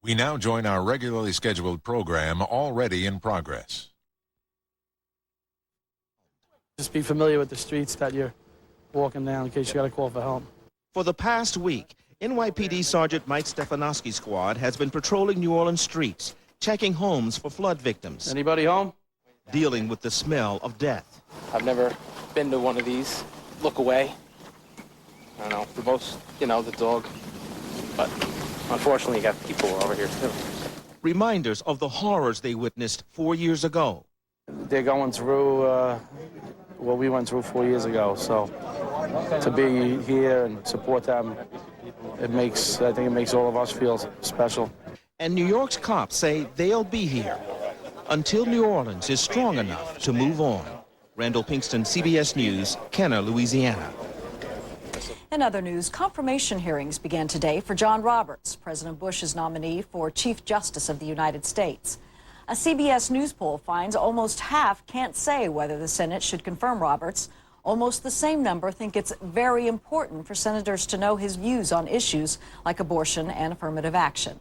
We now join our regularly scheduled program already in progress. Just be familiar with the streets that you're walking down in case you got to call for help. For the past week, NYPD Sergeant Mike Stefanowski's squad has been patrolling New Orleans streets, checking homes for flood victims, Anybody home? dealing with the smell of death. I've never been to one of these. Look away. I don't know, for most, the dog. But unfortunately, you got people over here, too. Reminders of the horrors they witnessed 4 years ago. They're going through what we went through 4 years ago. So to be here and support them, I think it makes all of us feel special. And New York's cops say they'll be here until New Orleans is strong enough to move on. Randall Pinkston, CBS News, Kenner, Louisiana. In other news, confirmation hearings began today for John Roberts, President Bush's nominee for Chief Justice of the United States. A CBS News poll finds almost half can't say whether the Senate should confirm Roberts. Almost the same number think it's very important for senators to know his views on issues like abortion and affirmative action.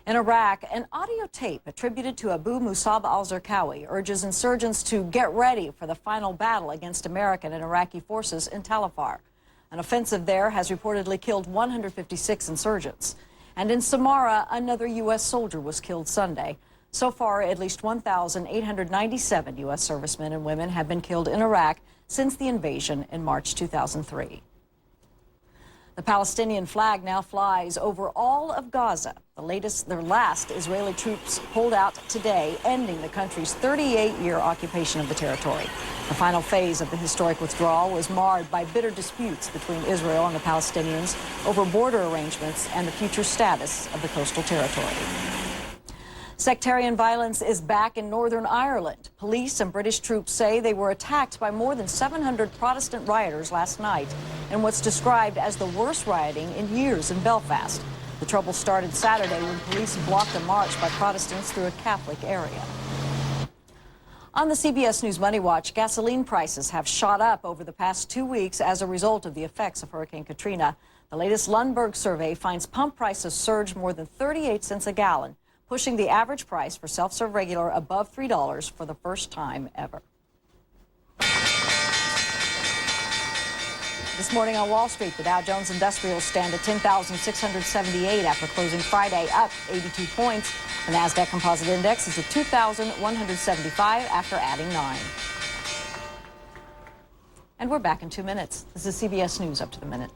In Iraq, an audio tape attributed to Abu Musab al-Zarqawi urges insurgents to get ready for the final battle against American and Iraqi forces in Tal Afar. An offensive there has reportedly killed 156 insurgents. And in Samara, another U.S. soldier was killed Sunday. So far, at least 1,897 U.S. servicemen and women have been killed in Iraq since the invasion in March 2003. The Palestinian flag now flies over all of Gaza. Their last Israeli troops pulled out today, ending the country's 38-year occupation of the territory. The final phase of the historic withdrawal was marred by bitter disputes between Israel and the Palestinians over border arrangements and the future status of the coastal territory. Sectarian violence is back in Northern Ireland. Police and British troops say they were attacked by more than 700 Protestant rioters last night in what's described as the worst rioting in years in Belfast. The trouble started Saturday when police blocked a march by Protestants through a Catholic area. On the CBS News Money Watch, gasoline prices have shot up over the past 2 weeks as a result of the effects of Hurricane Katrina. The latest Lundberg survey finds pump prices surged more than 38 cents a gallon, pushing the average price for self-serve regular above $3 for the first time ever. This morning on Wall Street, the Dow Jones Industrials stand at 10,678 after closing Friday, up 82 points. The NASDAQ Composite Index is at 2,175 after adding 9. And we're back in 2 minutes. This is CBS News Up to the Minute.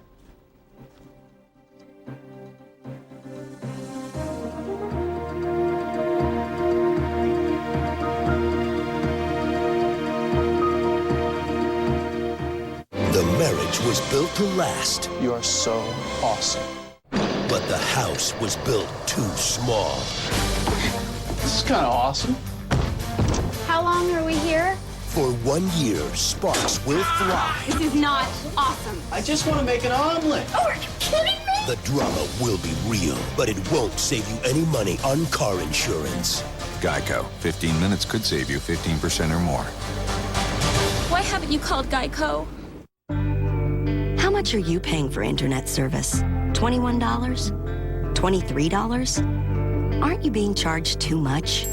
The marriage was built to last. You are so awesome. But the house was built too small. This is kind of awesome. How long are we here? For 1 year, sparks will fly. This is not awesome. I just want to make an omelet. Oh, are you kidding me? The drama will be real, but it won't save you any money on car insurance. Geico. 15 minutes could save you 15% or more. Why haven't you called Geico? How much are you paying for internet service? $21? $23? Aren't you being charged too much?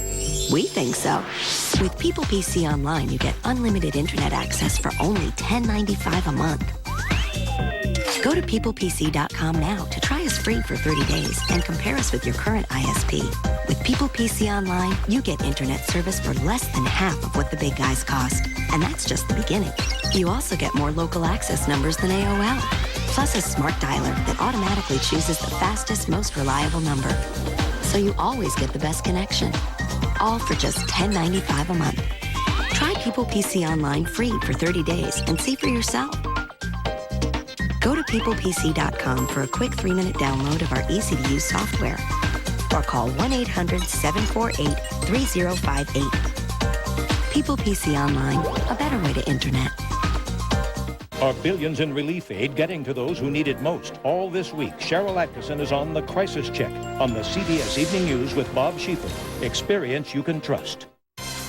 We think so. With People PC Online, you get unlimited internet access for only $10.95 a month. Go to peoplepc.com now to try us free for 30 days and compare us with your current ISP. With People PC Online, you get internet service for less than half of what the big guys cost. And that's just the beginning. You also get more local access numbers than AOL, plus a smart dialer that automatically chooses the fastest, most reliable number. So you always get the best connection. All for just $10.95 a month. Try People PC Online free for 30 days and see for yourself. Go to peoplepc.com for a quick 3-minute download of our easy-to-use software. Or call 1-800-748-3058. People PC Online, a better way to internet. Are billions in relief aid getting to those who need it most? All this week, Cheryl Atkinson is on The Crisis Check on the CBS Evening News with Bob Schieffer. Experience you can trust.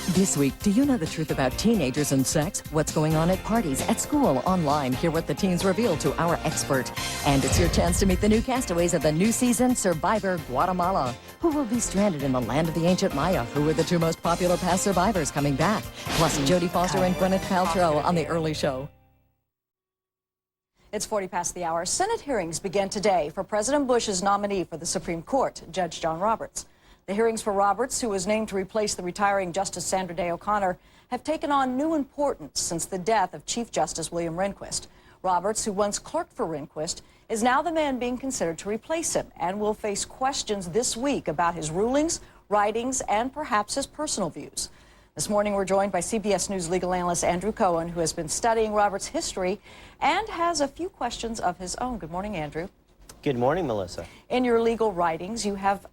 This week, do you know the truth about teenagers and sex? What's going on at parties, at school, online? Hear what the teens reveal to our expert. And it's your chance to meet the new castaways of the new season, Survivor Guatemala. Who will be stranded in the land of the ancient Maya? Who are the two most popular past survivors coming back? Plus, Jodie Foster and Gwyneth Paltrow on The Early Show. It's 40 past the hour. Senate hearings begin today for President Bush's nominee for the Supreme Court, Judge John Roberts. The hearings for Roberts, who was named to replace the retiring Justice Sandra Day O'Connor, have taken on new importance since the death of Chief Justice William Rehnquist. Roberts, who once clerked for Rehnquist, is now the man being considered to replace him and will face questions this week about his rulings, writings, and perhaps his personal views. This morning, we're joined by CBS News legal analyst Andrew Cohen, who has been studying Roberts' history and has a few questions of his own. Good morning, Andrew. Good morning, Melissa. In your legal writings, you have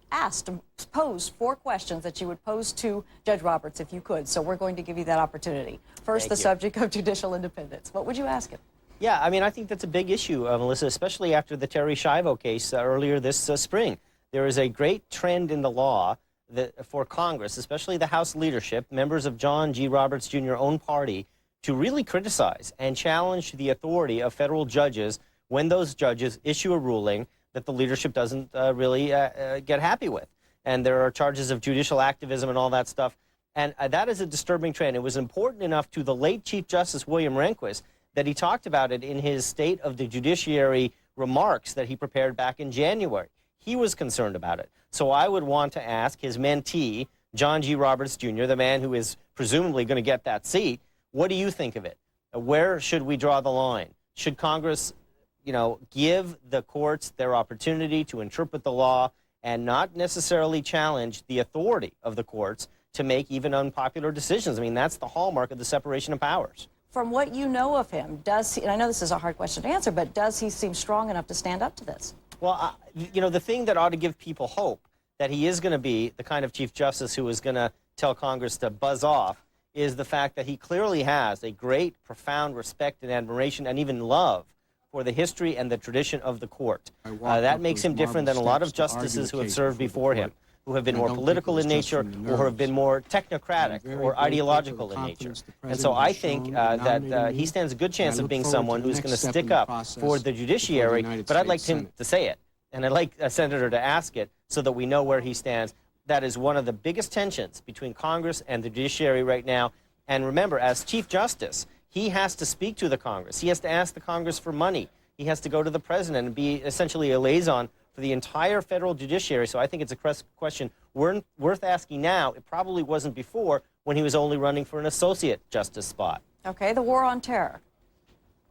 posed 4 questions that you would pose to Judge Roberts if you could. So we're going to give you that opportunity. First, the subject of judicial independence. What would you ask him? Yeah, I mean, I think that's a big issue, Melissa, especially after the Terry Schiavo case earlier this spring. There is a great trend in the law that, for Congress, especially the House leadership, members of John G. Roberts Jr.'s own party, to really criticize and challenge the authority of federal judges when those judges issue a ruling that the leadership doesn't really get happy with. And there are charges of judicial activism and all that stuff. And that is a disturbing trend. It was important enough to the late Chief Justice William Rehnquist that he talked about it in his State of the Judiciary remarks that he prepared back in January. He was concerned about it. So I would want to ask his mentee, John G. Roberts Jr., the man who is presumably going to get that seat, what do you think of it? Where should we draw the line? Should Congress, give the courts their opportunity to interpret the law and not necessarily challenge the authority of the courts to make even unpopular decisions? I mean, that's the hallmark of the separation of powers. From what you know of him, does he, and I know this is a hard question to answer, but does he seem strong enough to stand up to this? Well, the thing that ought to give people hope that he is going to be the kind of Chief Justice who is going to tell Congress to buzz off is the fact that he clearly has a great, profound respect and admiration and even love for the history and the tradition of the court. That makes him different than a lot of justices who have served before him, who have been more political in nature, or who have been more technocratic or ideological in nature. And so I think that he stands a good chance of being someone who's going to stick up for the judiciary, but I'd like him to say it, and I'd like a senator to ask it so that we know where he stands. That is one of the biggest tensions between Congress and the judiciary right now. And remember, as Chief Justice, he has to speak to the Congress. He has to ask the Congress for money. He has to go to the president and be essentially a liaison for the entire federal judiciary. So I think it's a question worth asking now. It probably wasn't before, when he was only running for an associate justice spot. Okay, the war on terror.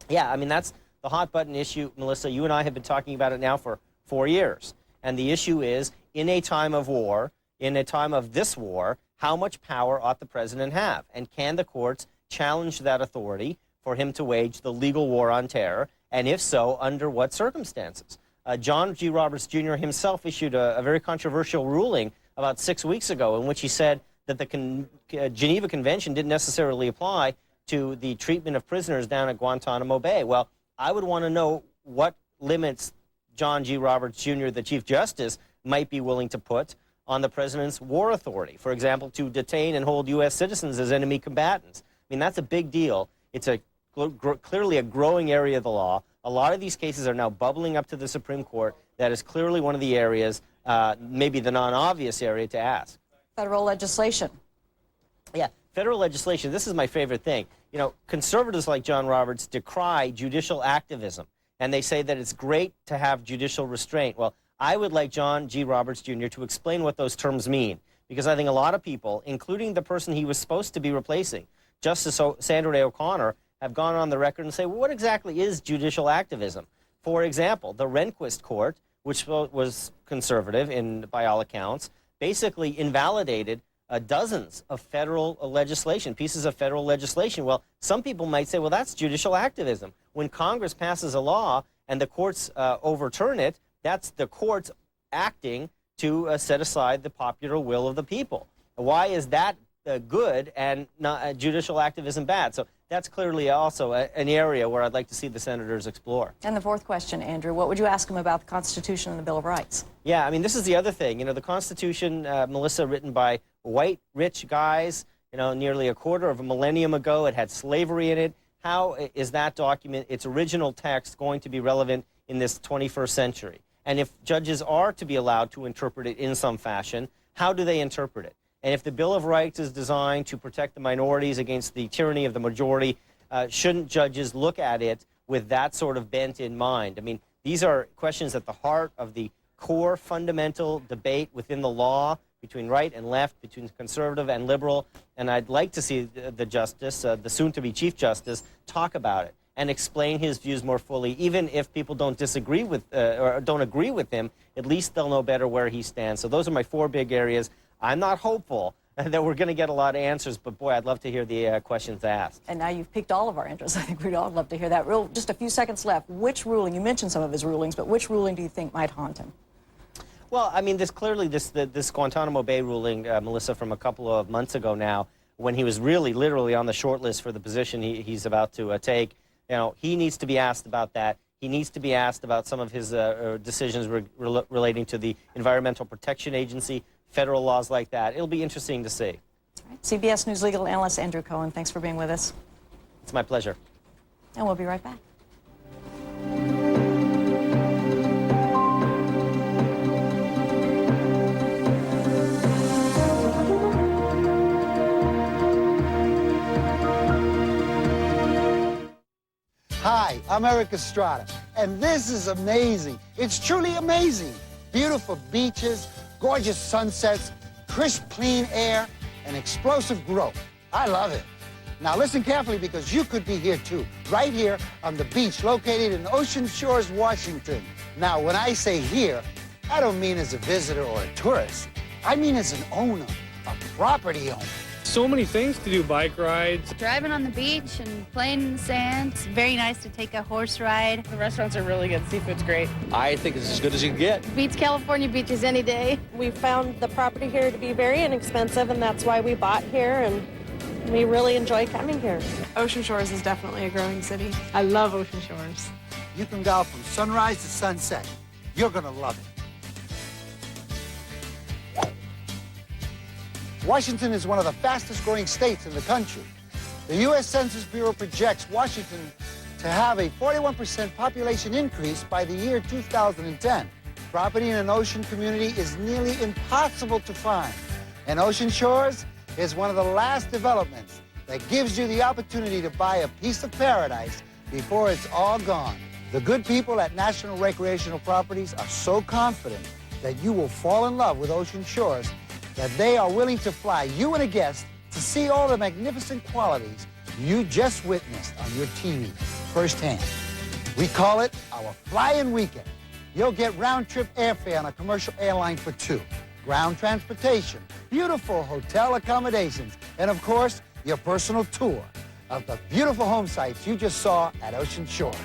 Yeah, I mean, that's the hot button issue, Melissa. You and I have been talking about it now for 4 years. And the issue is, in a time of war, in a time of this war, how much power ought the president have? And can the courts challenge that authority for him to wage the legal war on terror? And if so, under what circumstances? John G. Roberts Jr. himself issued a very controversial ruling about 6 weeks ago in which he said that the Geneva Convention didn't necessarily apply to the treatment of prisoners down at Guantanamo Bay. Well, I would want to know what limits John G. Roberts Jr., the Chief Justice, might be willing to put on the president's war authority. For example, to detain and hold U.S. citizens as enemy combatants. I mean, that's a big deal. It's clearly a growing area of the law. A lot of these cases are now bubbling up to the Supreme Court. That is clearly one of the areas, maybe the non-obvious area to ask. Federal legislation. Yeah, federal legislation. This is my favorite thing. Conservatives like John Roberts decry judicial activism, and they say that it's great to have judicial restraint. Well, I would like John G. Roberts Jr. to explain what those terms mean, because I think a lot of people, including the person he was supposed to be replacing, Justice Sandra Day O'Connor, have gone on the record and say, well, what exactly is judicial activism? For example, the Rehnquist court, which was conservative by all accounts, basically invalidated dozens of federal legislation, pieces of federal legislation. Well, some people might say, well, that's judicial activism. When Congress passes a law and the courts overturn it, that's the courts acting to set aside the popular will of the people. Why is that good and not, judicial activism bad? So that's clearly also an area where I'd like to see the senators explore. And the fourth question, Andrew, what would you ask them about the Constitution and the Bill of Rights? Yeah, I mean, this is the other thing. The Constitution, Melissa, written by white, rich guys, nearly a quarter of a millennium ago. It had slavery in it. How is that document, its original text, going to be relevant in this 21st century? And if judges are to be allowed to interpret it in some fashion, how do they interpret it? And if the Bill of Rights is designed to protect the minorities against the tyranny of the majority, shouldn't judges look at it with that sort of bent in mind? I mean, these are questions at the heart of the core fundamental debate within the law between right and left, between conservative and liberal, and I'd like to see the justice, the soon-to-be Chief Justice, talk about it and explain his views more fully. Even if people don't disagree with or don't agree with him, at least they'll know better where he stands. So those are my 4 big areas. I'm not hopeful that we're going to get a lot of answers, but boy, I'd love to hear the questions asked. And now you've piqued all of our interest. I think we'd all love to hear that. Just a few seconds left. Which ruling, you mentioned some of his rulings, but which ruling do you think might haunt him? Well, I mean, this Guantanamo Bay ruling, Melissa, from a couple of months ago now, when he was really literally on the short list for the position he's about to take, he needs to be asked about that. He needs to be asked about some of his decisions relating to the Environmental Protection Agency, federal laws like that. It'll be interesting to see. All right. CBS News legal analyst Andrew Cohen, thanks for being with us. It's my pleasure. And we'll be right back. Hi, I'm Eric Estrada, and this is amazing. It's truly amazing. Beautiful beaches, gorgeous sunsets, crisp, clean air, and explosive growth. I love it. Now listen carefully because you could be here too, right here on the beach located in Ocean Shores, Washington. Now, when I say here, I don't mean as a visitor or a tourist. I mean as an owner, a property owner. So many things to do, bike rides. Driving on the beach and playing in the sand. It's very nice to take a horse ride. The restaurants are really good. Seafood's great. I think it's as good as you can get. Beats California beaches any day. We found the property here to be very inexpensive, and that's why we bought here, and we really enjoy coming here. Ocean Shores is definitely a growing city. I love Ocean Shores. You can go from sunrise to sunset. You're gonna love it. Washington is one of the fastest growing states in the country. The U.S. Census Bureau projects Washington to have a 41% population increase by the year 2010. Property in an ocean community is nearly impossible to find. And Ocean Shores is one of the last developments that gives you the opportunity to buy a piece of paradise before it's all gone. The good people at National Recreational Properties are so confident that you will fall in love with Ocean Shores that they are willing to fly you and a guest to see all the magnificent qualities you just witnessed on your TV firsthand. We call it our Fly-In Weekend. You'll get round-trip airfare on a commercial airline for 2, ground transportation, beautiful hotel accommodations, and of course, your personal tour of the beautiful home sites you just saw at Ocean Shores.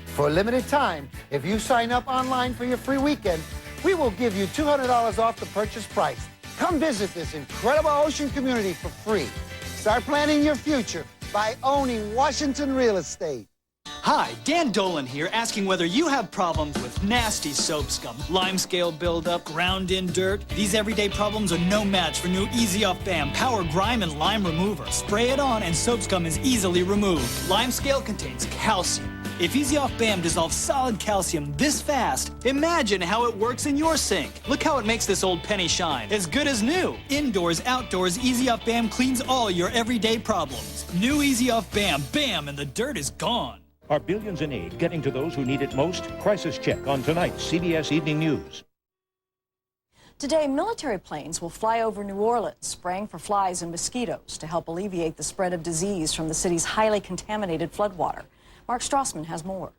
For a limited time, if you sign up online for your free weekend, we will give you $200 off the purchase price. Come visit this incredible ocean community for free. Start planning your future by owning Washington real estate. Hi, Dan Dolan here, asking whether you have problems with nasty soap scum, limescale buildup, ground-in dirt. These everyday problems are no match for new Easy Off BAM Power Grime and Lime Remover. Spray it on and soap scum is easily removed. Limescale contains calcium. If Easy Off BAM dissolves solid calcium this fast, imagine how it works in your sink. Look how it makes this old penny shine. As good as new. Indoors, outdoors, Easy Off BAM cleans all your everyday problems. New Easy Off BAM. BAM, and the dirt is gone. Are billions in aid getting to those who need it most? Crisis Check on tonight's CBS Evening News. Today, military planes will fly over New Orleans, spraying for flies and mosquitoes to help alleviate the spread of disease from the city's highly contaminated floodwater. Mark Strassman has more.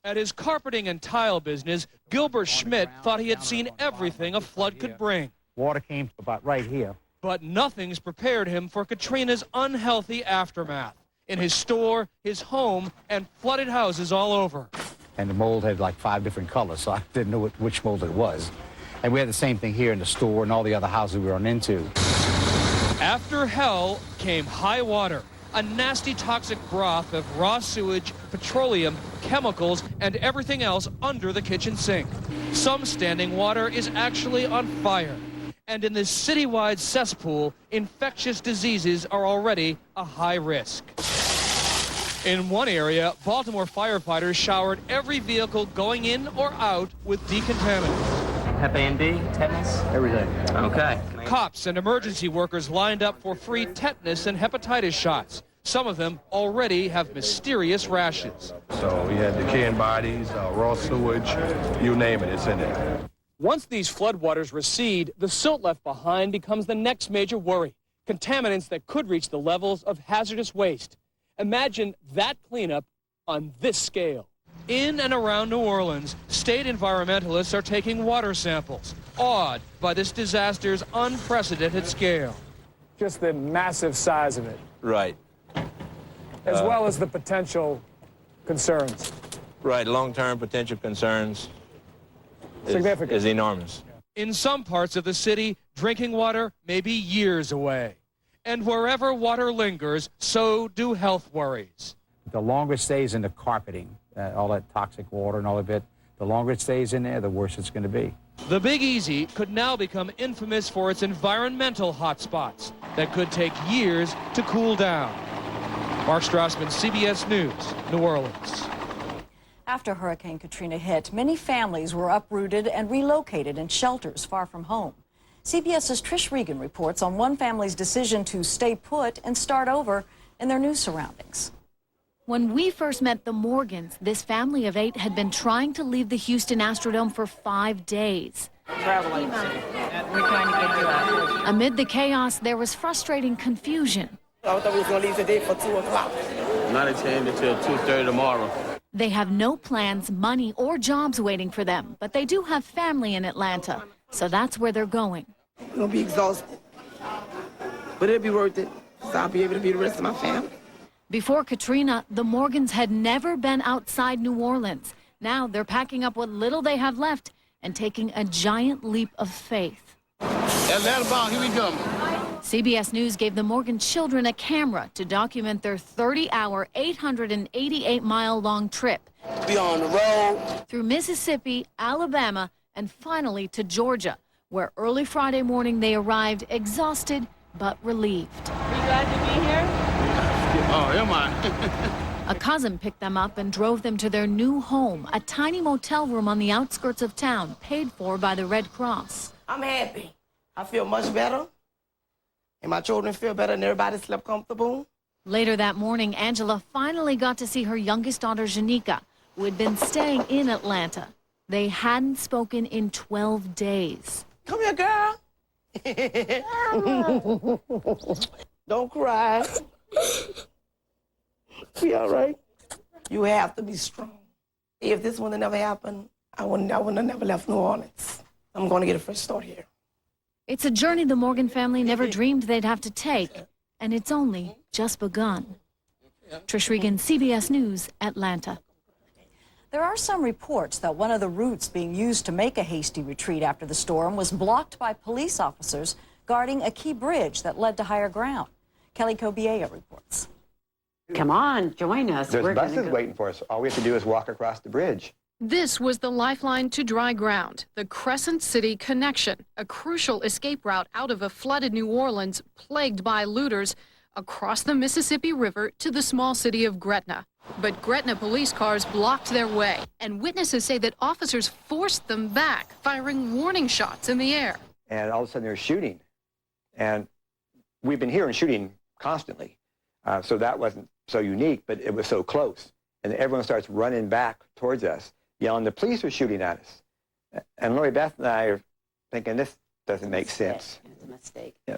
At his carpeting and tile business, Gilbert Schmidt thought he had seen everything a flood could bring. Water came about right here. But nothing's prepared him for Katrina's unhealthy aftermath. In his store, his home, and flooded houses all over. And the mold had like 5 different colors, so I didn't know which mold it was. And we had the same thing here in the store and all the other houses we run into. After hell came high water. A nasty toxic broth of raw sewage, petroleum, chemicals, and everything else under the kitchen sink. Some standing water is actually on fire. And in this citywide cesspool, infectious diseases are already a high risk. In one area, Baltimore firefighters showered every vehicle going in or out with decontaminants. Hep A and B, tetanus? Everything. Okay. Cops and emergency workers lined up for free tetanus and hepatitis shots. Some of them already have mysterious rashes. So we had decaying bodies, raw sewage, you name it, it's in there. Once these floodwaters recede, the silt left behind becomes the next major worry. Contaminants that could reach the levels of hazardous waste. Imagine that cleanup on this scale. In and around New Orleans, state environmentalists are taking water samples, awed by this disaster's unprecedented scale. Just the massive size of it, Right. as well as the potential concerns. Right. Long-term potential concerns Significant. is enormous. In some parts of the city, drinking water may be years away. And wherever water lingers, so do health worries. The longer it stays in the carpeting, all that toxic water and all of it, the longer it stays in there, the worse it's going to be. The Big Easy could now become infamous for its environmental hotspots that could take years to cool down. Mark Strassman, CBS News, New Orleans. After Hurricane Katrina hit, many families were uprooted and relocated in shelters far from home. CBS's Trish Regan reports on one family's decision to stay put and start over in their new surroundings. When we first met the Morgans, this family of 8 had been trying to leave the Houston Astrodome for 5 days. Traveling. We're trying to get you out. Amid the chaos, there was frustrating confusion. I thought we was going to leave today for 2 o'clock. Not attend until 2:30 tomorrow. They have no plans, money, or jobs waiting for them, but they do have family in Atlanta, so that's where they're going. We're going to be exhausted. But it'll be worth it, so I'll be able to be the rest of my family. Before Katrina, the Morgans had never been outside New Orleans. Now they're packing up what little they have left and taking a giant leap of faith. Atlanta bound, here we come. CBS News gave the Morgan children a camera to document their 30-hour, 888-mile-long trip. Be on the road. Through Mississippi, Alabama, and finally to Georgia, where early Friday morning they arrived exhausted but relieved. Are you glad to be here? Oh, am I? A cousin picked them up and drove them to their new home, a tiny motel room on the outskirts of town, paid for by the Red Cross. I'm happy. I feel much better. And my children feel better and everybody slept comfortable. Later that morning, Angela finally got to see her youngest daughter, Janika, who had been staying in Atlanta. They hadn't spoken in 12 days. Come here, girl. Don't cry. Be all right. You have to be strong. If this would have never happened, I wouldn't have never left New Orleans. I'm going to get a fresh start here. It's a journey the Morgan family never dreamed they'd have to take, and it's only just begun. Trish Regan, CBS News, Atlanta. There are some reports that one of the routes being used to make a hasty retreat after the storm was blocked by police officers guarding a key bridge that led to higher ground. Kelly Kobiea reports. Come on, join us. There's buses waiting for us. All we have to do is walk across the bridge. This was the lifeline to dry ground, the Crescent City Connection, a crucial escape route out of a flooded New Orleans plagued by looters across the Mississippi River to the small city of Gretna. But Gretna police cars blocked their way, and witnesses say that officers forced them back, firing warning shots in the air. And all of a sudden there's shooting. And we've been hearing shooting constantly. So that wasn't so unique, but it was so close. And everyone starts running back towards us, yelling, the police are shooting at us. And Lori Beth and I are thinking, this doesn't make sense. It's a mistake. Yeah.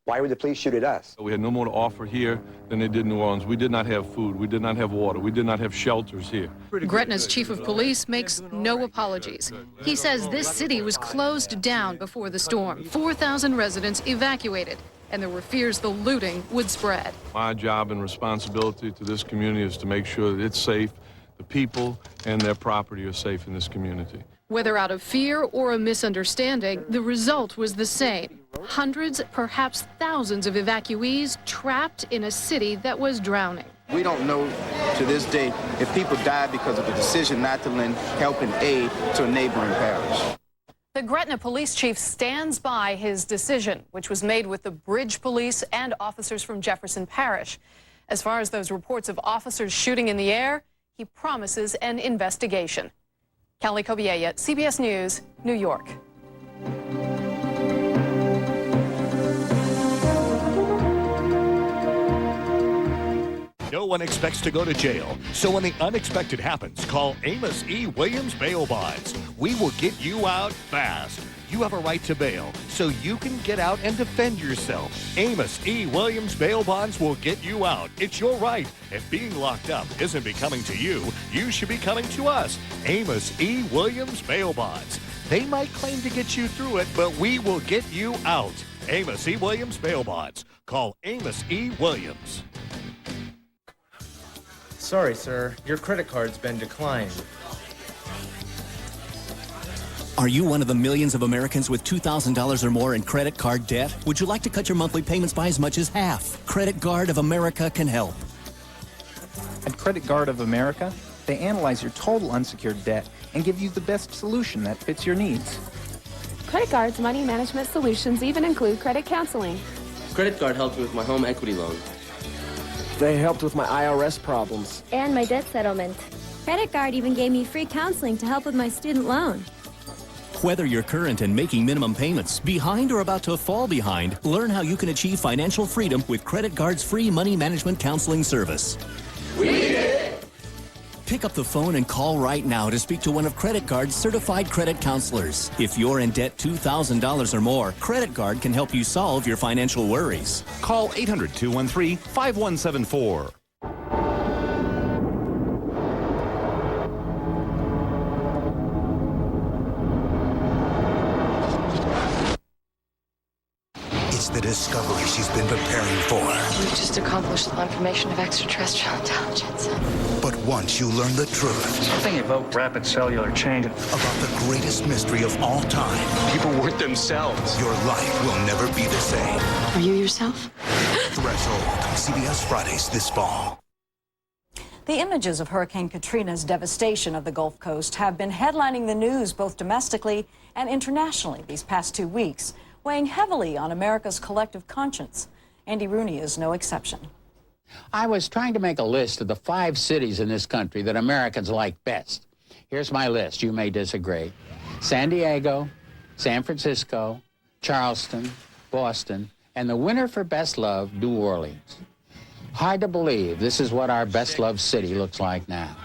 Why would the police shoot at us? We had no more to offer here than they did in New Orleans. We did not have food. We did not have water. We did not have shelters here. Gretna's chief of police makes no apologies. He says this city was closed down before the storm. 4,000 residents evacuated, and there were fears the looting would spread. My job and responsibility to this community is to make sure that it's safe, the people and their property are safe in this community. Whether out of fear or a misunderstanding, the result was the same. Hundreds, perhaps thousands of evacuees trapped in a city that was drowning. We don't know to this day if people died because of the decision not to lend help and aid to a neighboring parish. The Gretna police chief stands by his decision, which was made with the Bridge Police and officers from Jefferson Parish. As far as those reports of officers shooting in the air, he promises an investigation. Kelly Kobiella, CBS News, New York. No one expects to go to jail, so when the unexpected happens, call Amos E. Williams Bail Bonds. We will get you out fast. You have a right to bail, so you can get out and defend yourself. Amos E. Williams Bail Bonds will get you out. It's your right. If being locked up isn't becoming to you, you should be coming to us. Amos E. Williams Bail Bonds. They might claim to get you through it, but we will get you out. Amos E. Williams Bail Bonds. Call Amos E. Williams. Sorry, sir. Your credit card's been declined. Are you one of the millions of Americans with $2,000 or more in credit card debt? Would you like to cut your monthly payments by as much as half? Credit Guard of America can help. At Credit Guard of America, they analyze your total unsecured debt and give you the best solution that fits your needs. Credit Guard's money management solutions even include credit counseling. Credit Guard helped me with my home equity loan. They helped with my IRS problems. And my debt settlement. Credit Guard even gave me free counseling to help with my student loan. Whether you're current and making minimum payments, behind or about to fall behind, learn how you can achieve financial freedom with Credit Guard's free money management counseling service. We did it! Pick up the phone and call right now to speak to one of Credit Guard's certified credit counselors. If you're in debt $2,000 or more, Credit Guard can help you solve your financial worries. Call 800-213-5174. It's the discovery she's been preparing for. We've just accomplished the confirmation of extraterrestrial intelligence. But once you learn the truth... Something evoked rapid cellular change. ...about the greatest mystery of all time... People weren't themselves. ...your life will never be the same. Are you yourself? Threshold. CBS Fridays this fall. The images of Hurricane Katrina's devastation of the Gulf Coast have been headlining the news both domestically and internationally these past 2 weeks, weighing heavily on America's collective conscience. Andy Rooney is no exception. I was trying to make a list of the 5 cities in this country that Americans like best. Here's my list. You may disagree. San Diego, San Francisco, Charleston, Boston, and the winner for best love, New Orleans. Hard to believe this is what our best loved city looks like now.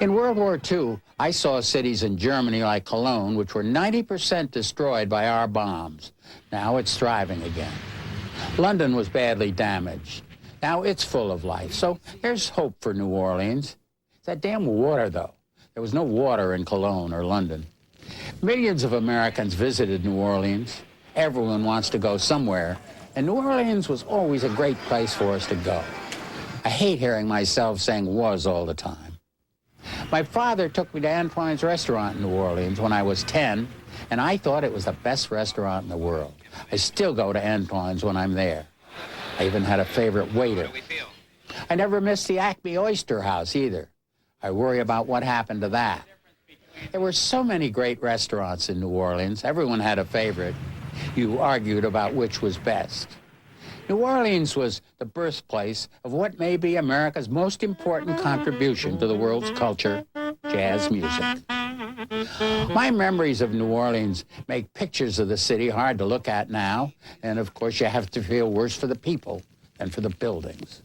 In World War II, I saw cities in Germany like Cologne, which were 90% destroyed by our bombs. Now it's thriving again. London was badly damaged. Now it's full of life. So there's hope for New Orleans. It's that damn water, though. There was no water in Cologne or London. Millions of Americans visited New Orleans. Everyone wants to go somewhere, and New Orleans was always a great place for us to go. I hate hearing myself saying was all the time. My father took me to Antoine's restaurant in New Orleans when I was 10, and I thought it was the best restaurant in the world. I still go to Antoine's when I'm there. I even had a favorite waiter. I never missed the Acme Oyster House either. I worry about what happened to that. There were so many great restaurants in New Orleans. Everyone had a favorite. You argued about which was best. New Orleans was the birthplace of what may be America's most important contribution to the world's culture, jazz music. My memories of New Orleans make pictures of the city hard to look at now, and of course you have to feel worse for the people than for the buildings.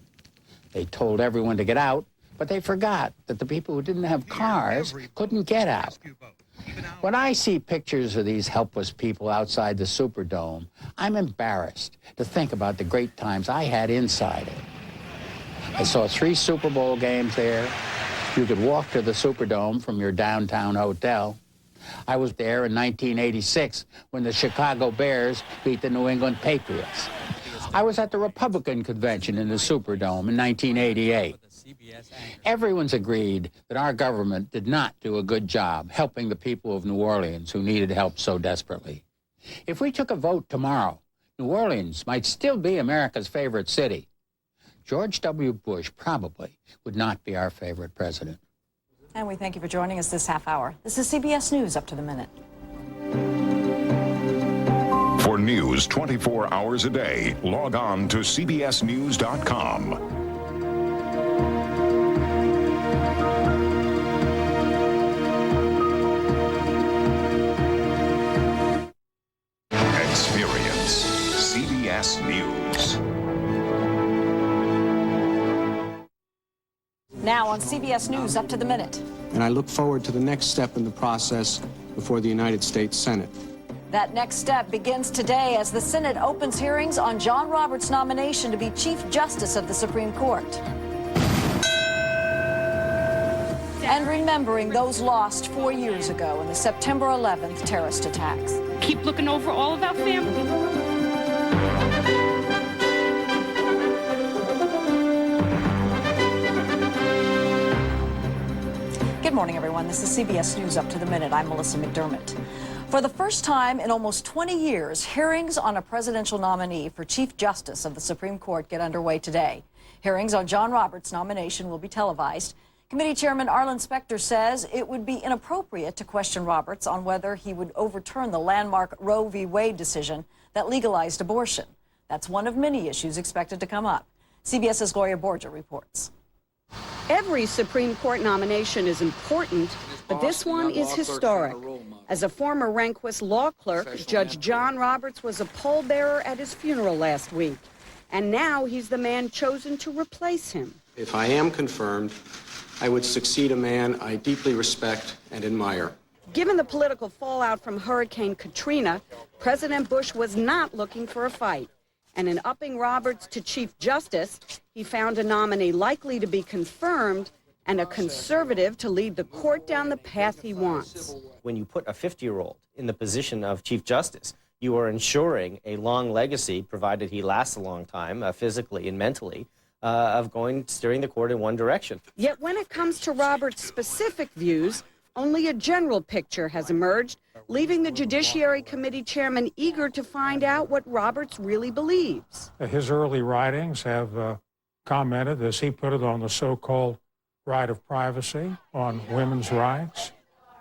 They told everyone to get out, but they forgot that the people who didn't have cars couldn't get out. When I see pictures of these helpless people outside the Superdome, I'm embarrassed to think about the great times I had inside it. I saw 3 Super Bowl games there. You could walk to the Superdome from your downtown hotel. I was there in 1986 when the Chicago Bears beat the New England Patriots. I was at the Republican convention in the Superdome in 1988. Everyone's agreed that our government did not do a good job helping the people of New Orleans who needed help so desperately. If we took a vote tomorrow, New Orleans might still be America's favorite city. George W. Bush probably would not be our favorite president. And we thank you for joining us this half hour. This is CBS News Up to the Minute. news 24 hours a day. Log on to cbsnews.com. Experience CBS News. Now on CBS News, up to the minute. And I look forward to the next step in the process before the United States Senate. That next step begins today as the Senate opens hearings on John Roberts' nomination to be Chief Justice of the Supreme Court. And remembering those lost 4 years ago in the September 11th terrorist attacks. Keep looking over all of our family. Good morning, everyone. This is CBS News Up to the Minute. I'm Melissa McDermott. For the first time in almost 20 years, hearings on a presidential nominee for Chief Justice of the Supreme Court get underway today. Hearings on John Roberts' nomination will be televised. Committee Chairman Arlen Specter says it would be inappropriate to question Roberts on whether he would overturn the landmark Roe v. Wade decision that legalized abortion. That's one of many issues expected to come up. CBS's Gloria Borgia reports. Every Supreme Court nomination is important, but this one is historic. As a former Rehnquist law clerk, Judge John Roberts was a pallbearer at his funeral last week. And now he's the man chosen to replace him. If I am confirmed, I would succeed a man I deeply respect and admire. Given the political fallout from Hurricane Katrina, President Bush was not looking for a fight. And in upping Roberts to Chief Justice, he found a nominee likely to be confirmed and a conservative to lead the court down the path he wants. When you put a 50-year-old in the position of Chief Justice, you are ensuring a long legacy, provided he lasts a long time, physically and mentally, of steering the court in one direction. Yet when it comes to Roberts' specific views, only a general picture has emerged, leaving the Judiciary Committee chairman eager to find out what Roberts really believes. His early writings have commented, as he put it, on the so-called right of privacy, on women's rights,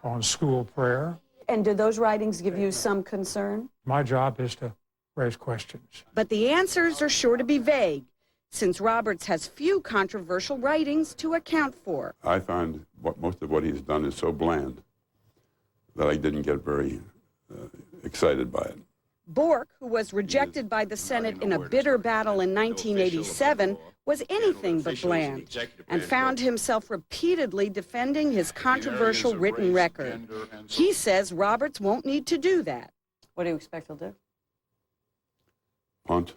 on school prayer. And do those writings give you some concern? My job is to raise questions. But the answers are sure to be vague, since Roberts has few controversial writings to account for. I find most of what he's done is so bland that I didn't get very excited by it. Bork, who was rejected by the Senate in a bitter battle in 1987, was anything but bland and found himself repeatedly defending his controversial written record. He says Roberts won't need to do that. What do you expect he'll do? Punt.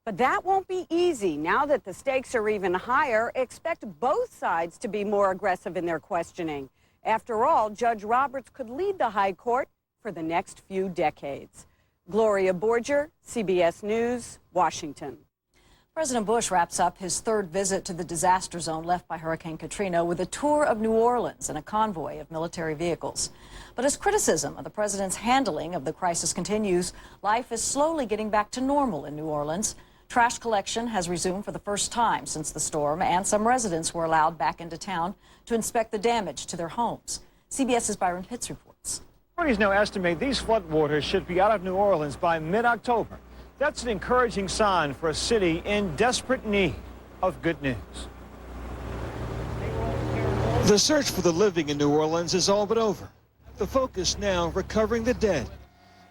But that won't be easy. Now that the stakes are even higher, expect both sides to be more aggressive in their questioning. After all, Judge Roberts could lead the High Court for the next few decades. Gloria Borgia, CBS News, Washington. President Bush wraps up his third visit to the disaster zone left by Hurricane Katrina with a tour of New Orleans and a convoy of military vehicles. But as criticism of the president's handling of the crisis continues, life is slowly getting back to normal in New Orleans. Trash collection has resumed for the first time since the storm, and some residents were allowed back into town to inspect the damage to their homes. CBS's Byron Pitts reports. Authorities now estimate these floodwaters should be out of New Orleans by mid-October. That's an encouraging sign for a city in desperate need of good news. The search for the living in New Orleans is all but over. The focus now recovering the dead.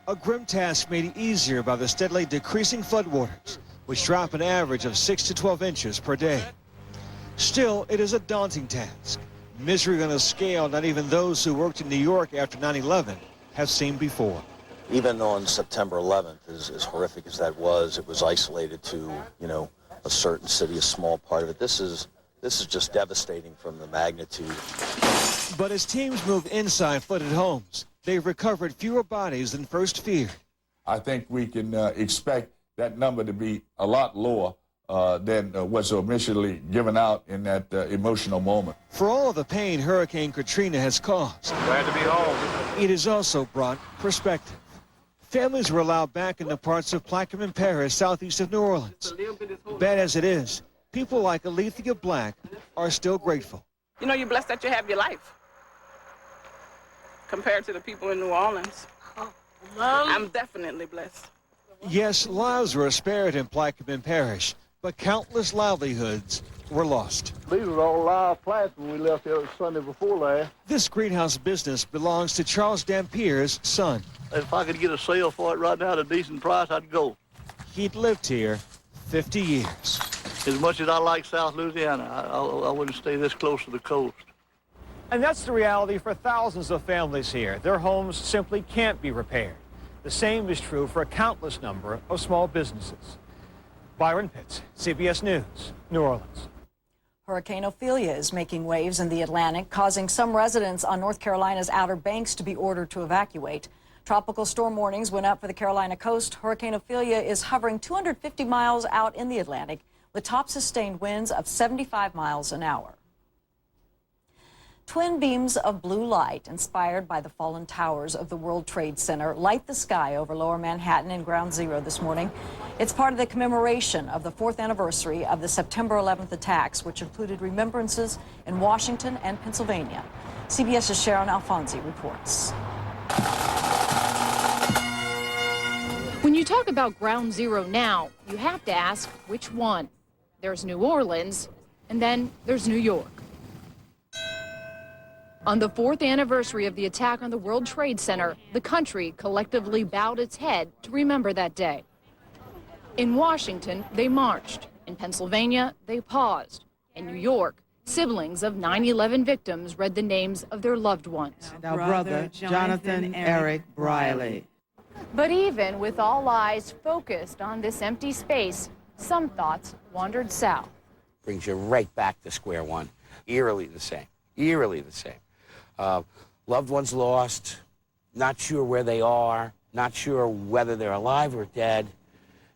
A grim task made easier by the steadily decreasing floodwaters, which drop an average of 6 to 12 inches per day. Still, it is a daunting task. Misery on a scale not even those who worked in New York after 9/11 have seen before. Even on September 11th, as horrific as that was, it was isolated to, a certain city, a small part of it. This is just devastating from the magnitude. But as teams move inside flooded homes, they've recovered fewer bodies than first feared. I think we can expect that number to be a lot lower than what's initially given out in that emotional moment. For all of the pain Hurricane Katrina has caused, glad to be home. It has also brought perspective. Families were allowed back into parts of Plaquemine Parish, southeast of New Orleans. Bad as it is, people like Alethea Black are still grateful. You're blessed that you have your life compared to the people in New Orleans. I'm definitely blessed. Yes, lives were spared in Plaquemine Parish, but countless livelihoods were lost. These were all live plants when we left here Sunday before last. This greenhouse business belongs to Charles Dampier's son. If I could get a sale for it right now at a decent price, I'd go. He'd lived here 50 years. As much as I like South Louisiana, I wouldn't stay this close to the coast. And that's the reality for thousands of families here. Their homes simply can't be repaired. The same is true for a countless number of small businesses. Byron Pitts, CBS News, New Orleans. Hurricane Ophelia is making waves in the Atlantic, causing some residents on North Carolina's Outer Banks to be ordered to evacuate. Tropical storm warnings went up for the Carolina coast. Hurricane Ophelia is hovering 250 miles out in the Atlantic with top sustained winds of 75 miles an hour. Twin beams of blue light inspired by the fallen towers of the World Trade Center light the sky over Lower Manhattan and Ground Zero this morning. It's part of the commemoration of the 4th anniversary of the September 11th attacks, which included remembrances in Washington and Pennsylvania. CBS's Sharon Alfonsi reports. When you talk about Ground Zero now, you have to ask which one. There's New Orleans, and then there's New York. On the 4th anniversary of the attack on the World Trade Center, the country collectively bowed its head to remember that day. In Washington, they marched. In Pennsylvania, they paused. In New York, siblings of 9/11 victims read the names of their loved ones. And our brother, Jonathan Eric Briley. But even with all eyes focused on this empty space, some thoughts wandered south. Brings you right back to square one. Eerily the same. Eerily the same. Loved ones lost, not sure where they are, not sure whether they're alive or dead.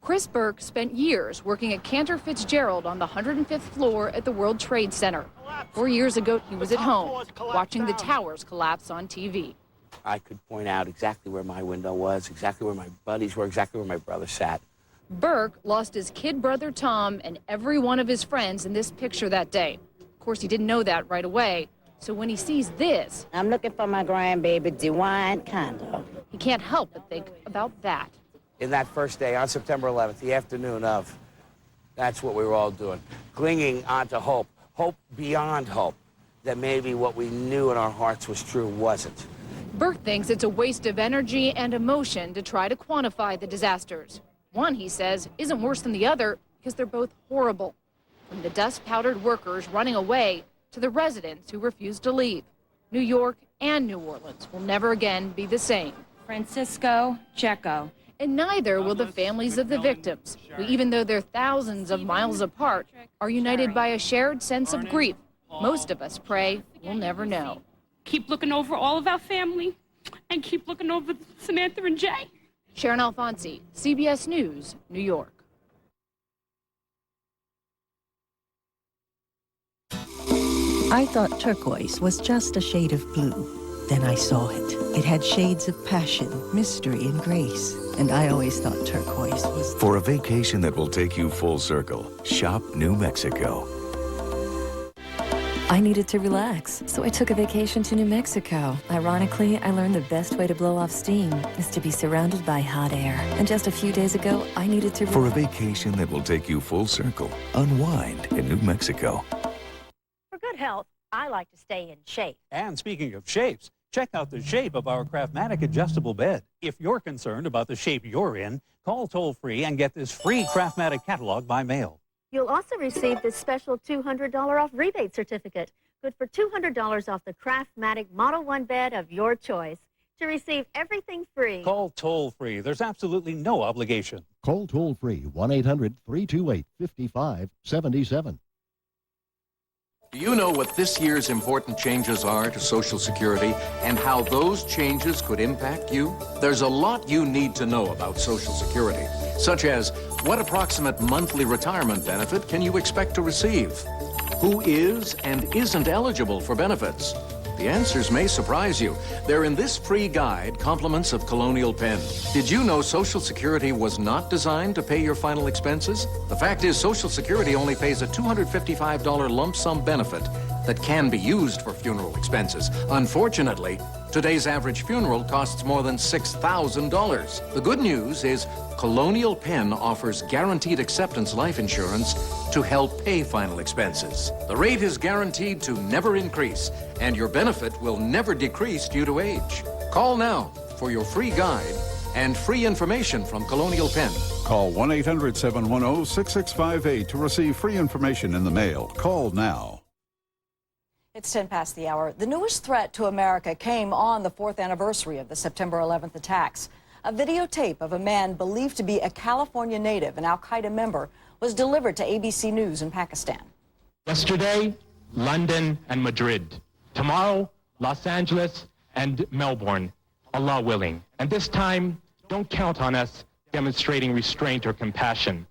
Chris Burke spent years working at Cantor Fitzgerald on the 105th floor at the World Trade Center. 4 years ago, he was at home, watching the towers collapse on TV. I could point out exactly where my window was, exactly where my buddies were, exactly where my brother sat. Burke lost his kid brother Tom and every one of his friends in this picture that day. Of course, he didn't know that right away. So when he sees this, I'm looking for my grandbaby, DeWine Condo. He can't help but think about that. In that first day, on September 11th, the afternoon of, that's what we were all doing. Clinging onto hope, hope beyond hope, that maybe what we knew in our hearts was true wasn't. Burke thinks it's a waste of energy and emotion to try to quantify the disasters. One, he says, isn't worse than the other because they're both horrible. From the dust-powdered workers running away to the residents who refused to leave. New York and New Orleans will never again be the same. Francisco Checo. And neither will the families of the victims, who, even though they're thousands of miles apart, are united by a shared sense of grief. Most of us pray we'll never know. Keep looking over all of our family and keep looking over Samantha and Jay. Sharon Alfonsi, CBS News, New York. I thought turquoise was just a shade of blue. Then I saw it. It had shades of passion, mystery, and grace. And I always thought turquoise was... For a vacation that will take you full circle, shop New Mexico. I needed to relax, so I took a vacation to New Mexico. Ironically, I learned the best way to blow off steam is to be surrounded by hot air. And just a few days ago, I needed to... For a vacation that will take you full circle, unwind in New Mexico. For good health, I like to stay in shape. And speaking of shapes, check out the shape of our Craftmatic adjustable bed. If you're concerned about the shape you're in, call toll-free and get this free Craftmatic catalog by mail. You'll also receive this special $200 off rebate certificate, good for $200 off the Craftmatic Model 1 bed of your choice. To receive everything free, Call toll-free. There's absolutely no obligation. Call toll-free 1-800-328-5577. Do you know what this year's important changes are to Social Security and how those changes could impact you? There's a lot you need to know about Social Security, such as what approximate monthly retirement benefit can you expect to receive? Who is and isn't eligible for benefits? The answers may surprise you. They're in this free guide, Compliments of Colonial Penn. Did you know Social Security was not designed to pay your final expenses? The fact is, Social Security only pays a $255 lump sum benefit that can be used for funeral expenses. Unfortunately, Today's average funeral costs more than $6,000. The good news is Colonial Penn offers guaranteed acceptance life insurance to help pay final expenses. The rate is guaranteed to never increase, and your benefit will never decrease due to age. Call now for your free guide and free information from Colonial Penn. Call 1-800-710-6658 to receive free information in the mail. Call now. It's 10 past the hour. The newest threat to America came on the 4th anniversary of the September 11th attacks. A videotape of a man believed to be a California native, an al-Qaeda member, was delivered to ABC News in Pakistan. Yesterday, London and Madrid. Tomorrow, Los Angeles and Melbourne, Allah willing. And this time, don't count on us demonstrating restraint or compassion.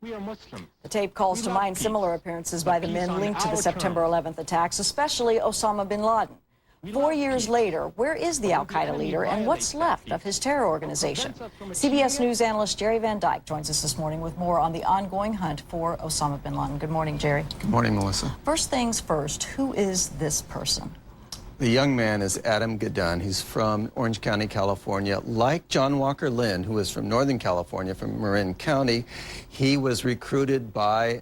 We are Muslims. The tape calls to mind similar appearances by the men linked to the September 11th attacks, especially Osama bin Laden. 4 years later, where is the al-Qaeda leader and what's left of his terror organization? CBS News analyst Jerry Van Dyke joins us this morning with more on the ongoing hunt for Osama bin Laden. Good morning, Jerry. Good morning, Melissa. First things first, who is this person? The young man is Adam Gaddan. He's from Orange County, California. Like John Walker Lynn, who is from Northern California, from Marin County, he was recruited by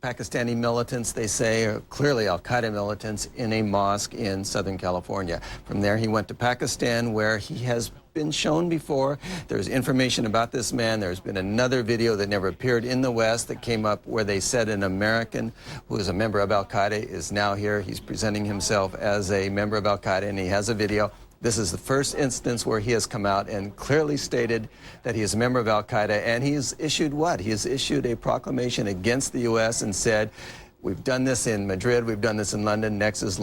Pakistani militants, they say, or clearly al-Qaeda militants, in a mosque in Southern California. From there, he went to Pakistan, where he has been shown before. There's information about this man. There's been another video that never appeared in the West that came up where they said an American who is a member of al-Qaeda is now here. He's presenting himself as a member of al-Qaeda, and he has a video. This is the first instance where he has come out and clearly stated that he is a member of al-Qaeda, and he's issued what? He has issued a proclamation against the U.S. and said, we've done this in Madrid, we've done this in London, next is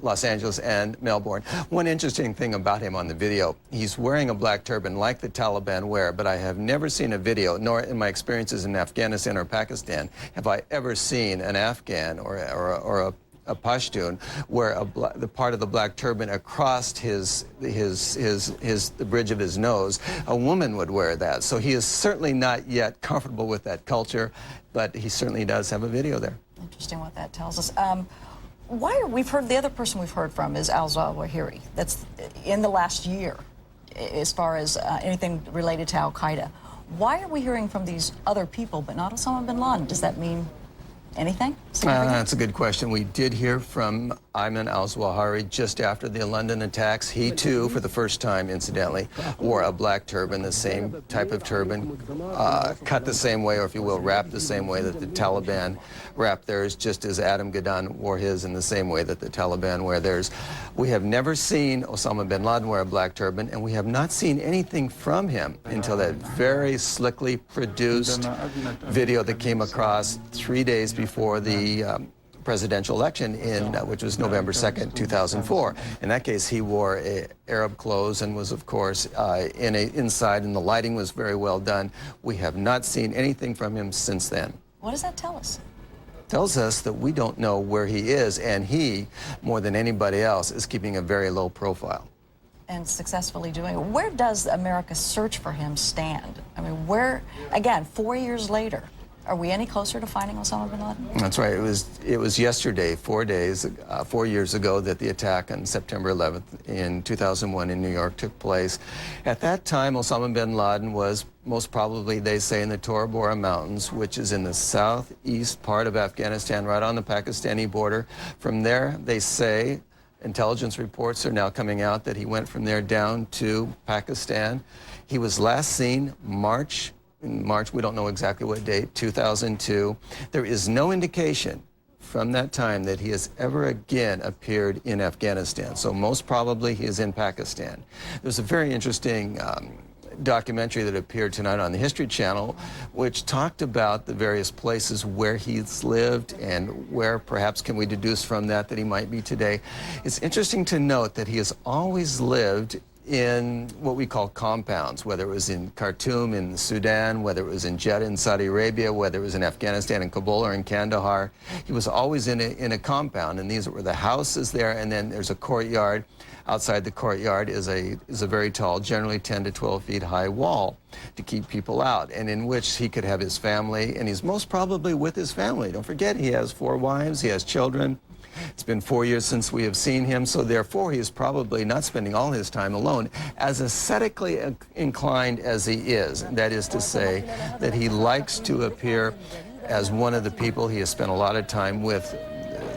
Los Angeles and Melbourne. One interesting thing about him on the video, he's wearing a black turban like the Taliban wear, but I have never seen a video, nor in my experiences in Afghanistan or Pakistan, have I ever seen an Afghan or a Pashtun wear the part of the black turban across the bridge of his nose. A woman would wear that. So he is certainly not yet comfortable with that culture, but he certainly does have a video there. Interesting what that tells us. We've heard, the other person we've heard from is al-Zawahiri. That's in the last year, as far as anything related to al-Qaeda. Why are we hearing from these other people but not Osama bin Laden? Does that mean anything? That's a good question. We did hear from Ayman al-Zawahiri just after the London attacks. He, too, for the first time, incidentally, wore a black turban, the same type of turban, cut the same way, or if you will, wrapped the same way that the Taliban wrapped theirs, just as Adam Gaddan wore his in the same way that the Taliban wear theirs. We have never seen Osama bin Laden wear a black turban, and we have not seen anything from him until that very slickly produced video that came across 3 days before the presidential election, which was November 2nd, 2004. In that case, he wore Arab clothes and was, of course, inside, and the lighting was very well done. We have not seen anything from him since then. What does that tell us? Tells us that we don't know where he is, and he, more than anybody else, is keeping a very low profile. And successfully doing it. Where does America's search for him stand? I mean, where, again, 4 years later, are we any closer to finding Osama bin Laden? That's right. It was yesterday, 4 years ago, that the attack on September 11th in 2001 in New York took place. At that time, Osama bin Laden was most probably, they say, in the Tora Bora Mountains, which is in the southeast part of Afghanistan, right on the Pakistani border. From there, they say, intelligence reports are now coming out that he went from there down to Pakistan. He was last seen in March, we don't know exactly what date, 2002. There is no indication from that time that he has ever again appeared in Afghanistan. So most probably he is in Pakistan. There's a very interesting documentary that appeared tonight on the History Channel, which talked about the various places where he's lived and where perhaps can we deduce from that he might be today. It's interesting to note that he has always lived in what we call compounds, whether it was in Khartoum in Sudan, whether it was in Jeddah in Saudi Arabia, whether it was in Afghanistan in Kabul or in Kandahar. He was always in a compound, and these were the houses there, and then there's a courtyard. Outside the courtyard is a very tall, generally 10 to 12 feet high wall to keep people out, and in which he could have his family, and he's most probably with his family. Don't forget, he has 4 wives, he has children. It's been 4 years since we have seen him, so therefore he is probably not spending all his time alone. As ascetically inclined as he is, that is to say that he likes to appear as one of the people he has spent a lot of time with,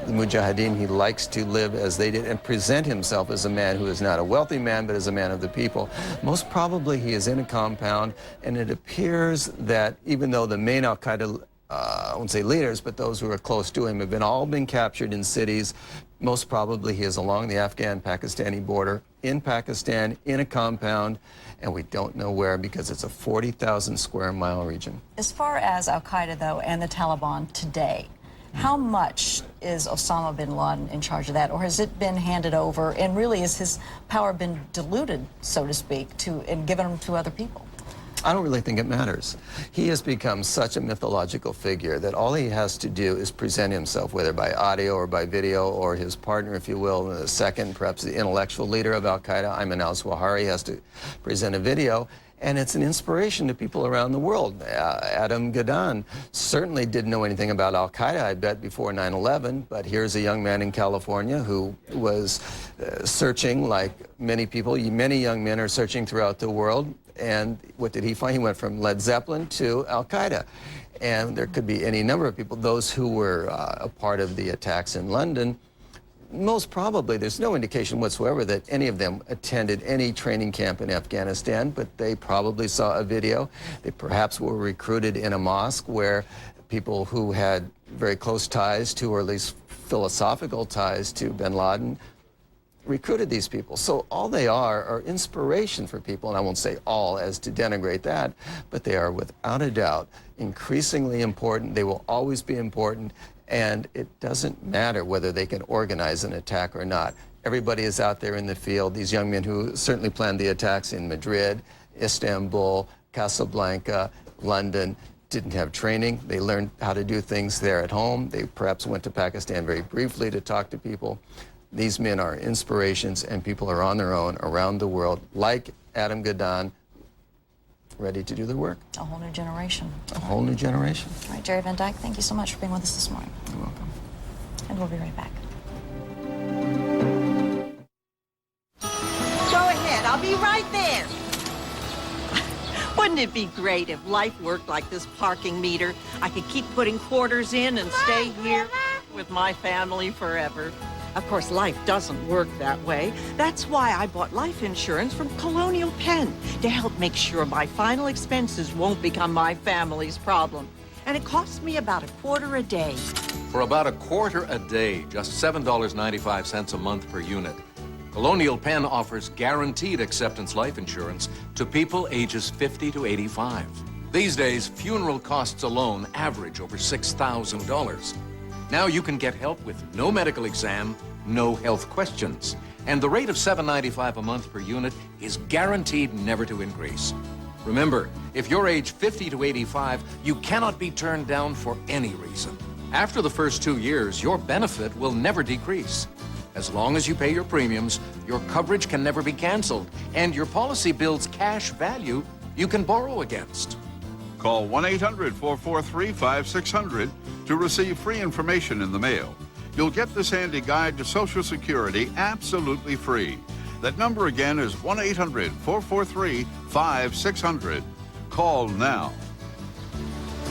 the Mujahideen. He likes to live as they did and present himself as a man who is not a wealthy man, but as a man of the people. Most probably he is in a compound, and it appears that even though the main al-Qaeda, I won't say leaders, but those who are close to him have all been captured in cities, most probably he is along the Afghan-Pakistani border, in Pakistan, in a compound, and we don't know where because it's a 40,000 square mile region. As far as al-Qaeda, though, and the Taliban today, how much is Osama bin Laden in charge of that, or has it been handed over, and really has his power been diluted, so to speak, and given to other people? I don't really think it matters. He has become such a mythological figure that all he has to do is present himself, whether by audio or by video, or his partner, if you will, the second, perhaps the intellectual leader of al-Qaeda, Ayman al-Zawahiri, has to present a video, and it's an inspiration to people around the world. Adam Gaddan certainly didn't know anything about al-Qaeda, I bet, before 9/11, but here's a young man in California who was searching like many people. Many young men are searching throughout the world, and what did he find? He went from Led Zeppelin to al-Qaeda. And there could be any number of people. Those who were a part of the attacks in London, most probably, there's no indication whatsoever that any of them attended any training camp in Afghanistan, but they probably saw a video. They perhaps were recruited in a mosque where people who had very close ties to, or at least philosophical ties to bin Laden, recruited these people. So all they are inspiration for people, and I won't say all as to denigrate that, but they are without a doubt increasingly important. They will always be important, and it doesn't matter whether they can organize an attack or not. Everybody is out there in the field. These young men who certainly planned the attacks in Madrid, Istanbul, Casablanca, London, didn't have training. They learned how to do things there at home. They perhaps went to Pakistan very briefly to talk to people. These men are inspirations, and people are on their own around the world, like Adam Gaddan, ready to do their work. A whole new generation. A whole new generation. All right, Jerry Van Dyke, thank you so much for being with us this morning. You're welcome. And we'll be right back. Go ahead, I'll be right there. Wouldn't it be great if life worked like this parking meter? I could keep putting quarters in and stay here with my family forever. Of course, life doesn't work that way. That's why I bought life insurance from Colonial Penn, to help make sure my final expenses won't become my family's problem. And it costs me about $1/4 a day. For about $1/4 a day, just $7.95 a month per unit, Colonial Penn offers guaranteed acceptance life insurance to people ages 50 to 85. These days, funeral costs alone average over $6,000. Now you can get help with no medical exam, no health questions. And the rate of $7.95 a month per unit is guaranteed never to increase. Remember, if you're age 50 to 85, you cannot be turned down for any reason. After the first 2 years, your benefit will never decrease. As long as you pay your premiums, your coverage can never be canceled, and your policy builds cash value you can borrow against. Call 1-800-443-5600 to receive free information in the mail. You'll get this handy guide to Social Security absolutely free. That number again is 1-800-443-5600. Call now.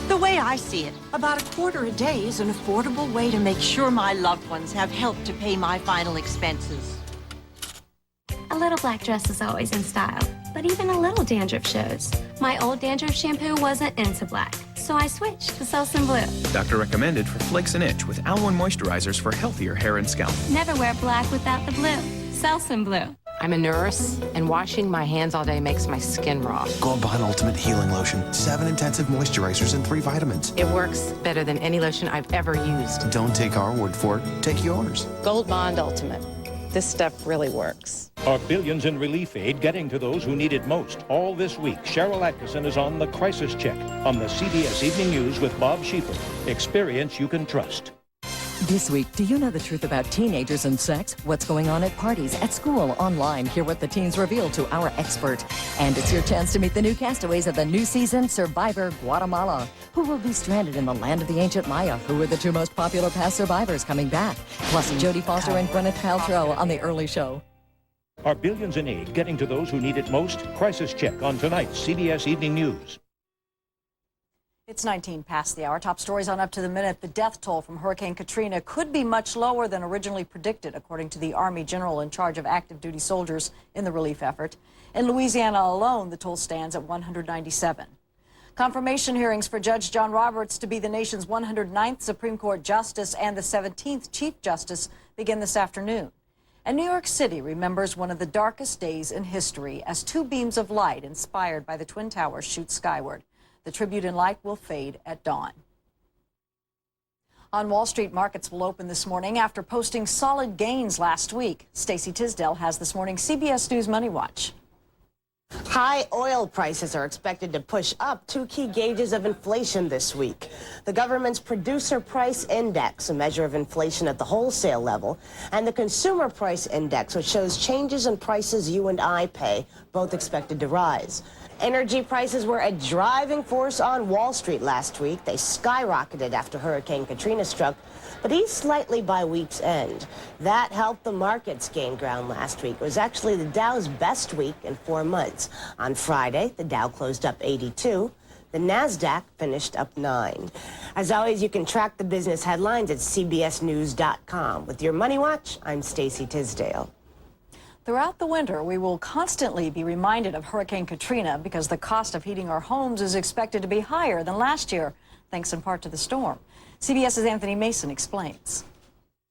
The way I see it, about $1/4 a day is an affordable way to make sure my loved ones have help to pay my final expenses. A little black dress is always in style, but even a little dandruff shows. My old dandruff shampoo wasn't into black, so I switched to Selsun Blue. Doctor recommended for flakes and itch with Aloe moisturizers for healthier hair and scalp. Never wear black without the blue. Selsun Blue. I'm a nurse, and washing my hands all day makes my skin raw. Gold Bond Ultimate Healing Lotion. 7 intensive moisturizers and 3 vitamins. It works better than any lotion I've ever used. Don't take our word for it. Take yours. Gold Bond Ultimate. This stuff really works. Are billions in relief aid getting to those who need it most? All this week, Cheryl Atkinson is on the Crisis Check on the CBS Evening News with Bob Schieffer. Experience you can trust. This week, do you know the truth about teenagers and sex? What's going on at parties, at school, online? Hear what the teens reveal to our expert. And it's your chance to meet the new castaways of the new season, Survivor Guatemala. Who will be stranded in the land of the ancient Maya? Who are the two most popular past survivors coming back? Plus, Jodie Foster and Gwyneth Paltrow on The Early Show. Are billions in aid getting to those who need it most? Crisis Check on tonight's CBS Evening News. It's 19 past the hour. Top stories on Up to the Minute. The death toll from Hurricane Katrina could be much lower than originally predicted, according to the Army general in charge of active duty soldiers in the relief effort. In Louisiana alone, the toll stands at 197. Confirmation hearings for Judge John Roberts to be the nation's 109th Supreme Court Justice and the 17th Chief Justice begin this afternoon. And New York City remembers one of the darkest days in history as two beams of light inspired by the Twin Towers shoot skyward. The tribute in light will fade at dawn. On Wall Street, markets will open this morning after posting solid gains last week. Stacey Tisdale has this morning's CBS News Money Watch. High oil prices are expected to push up two key gauges of inflation this week. The government's Producer Price Index, a measure of inflation at the wholesale level, and the Consumer Price Index, which shows changes in prices you and I pay, both expected to rise. Energy prices were a driving force on Wall Street last week. They skyrocketed after Hurricane Katrina struck, but eased slightly by week's end. That helped the markets gain ground last week. It was actually the Dow's best week in 4 months. On Friday, the Dow closed up 82. The NASDAQ finished up 9. As always, you can track the business headlines at cbsnews.com. With your Money Watch, I'm Stacey Tisdale. Throughout the winter, we will constantly be reminded of Hurricane Katrina because the cost of heating our homes is expected to be higher than last year, thanks in part to the storm. CBS's Anthony Mason explains.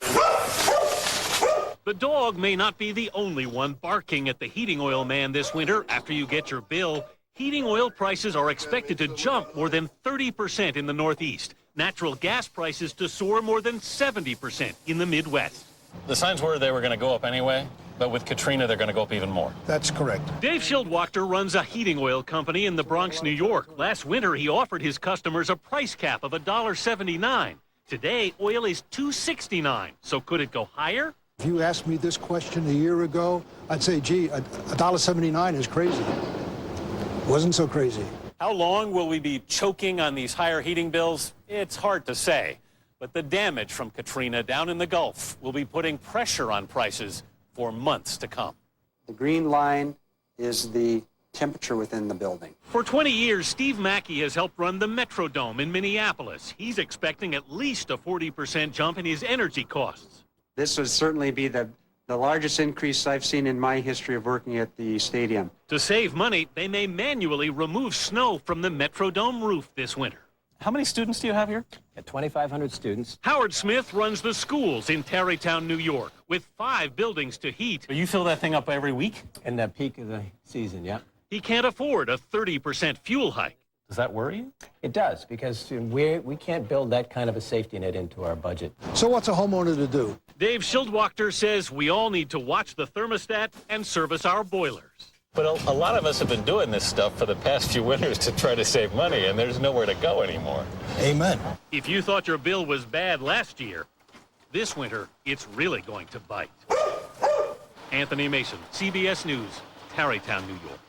The dog may not be the only one barking at the heating oil man this winter after you get your bill. Heating oil prices are expected to jump more than 30% in the Northeast. Natural gas prices to soar more than 70% in the Midwest. The signs were they were going to go up anyway, but with Katrina, they're going to go up even more. That's correct. Dave Schildwachter runs a heating oil company in the Bronx, New York. Last winter, he offered his customers a price cap of $1.79. Today, oil is $2.69. So could it go higher? If you asked me this question a year ago, I'd say, gee, $1.79 is crazy. Wasn't so crazy. How long will we be choking on these higher heating bills? It's hard to say. But the damage from Katrina down in the Gulf will be putting pressure on prices for months to come. The green line is the temperature within the building. For 20 years, Steve Mackey has helped run the Metrodome in Minneapolis. He's expecting at least a 40% jump in his energy costs. This would certainly be the largest increase I've seen in my history of working at the stadium. To save money, they may manually remove snow from the Metrodome roof this winter. How many students do you have here? At 2,500 students. Howard Smith runs the schools in Tarrytown, New York, with 5 buildings to heat. You fill that thing up every week? In the peak of the season, yeah. He can't afford a 30% fuel hike. Does that worry you? It does, because we can't build that kind of a safety net into our budget. So what's a homeowner to do? Dave Schildwachter says we all need to watch the thermostat and service our boilers. But a lot of us have been doing this stuff for the past few winters to try to save money, and there's nowhere to go anymore. Amen. If you thought your bill was bad last year, this winter, it's really going to bite. Anthony Mason, CBS News, Tarrytown, New York.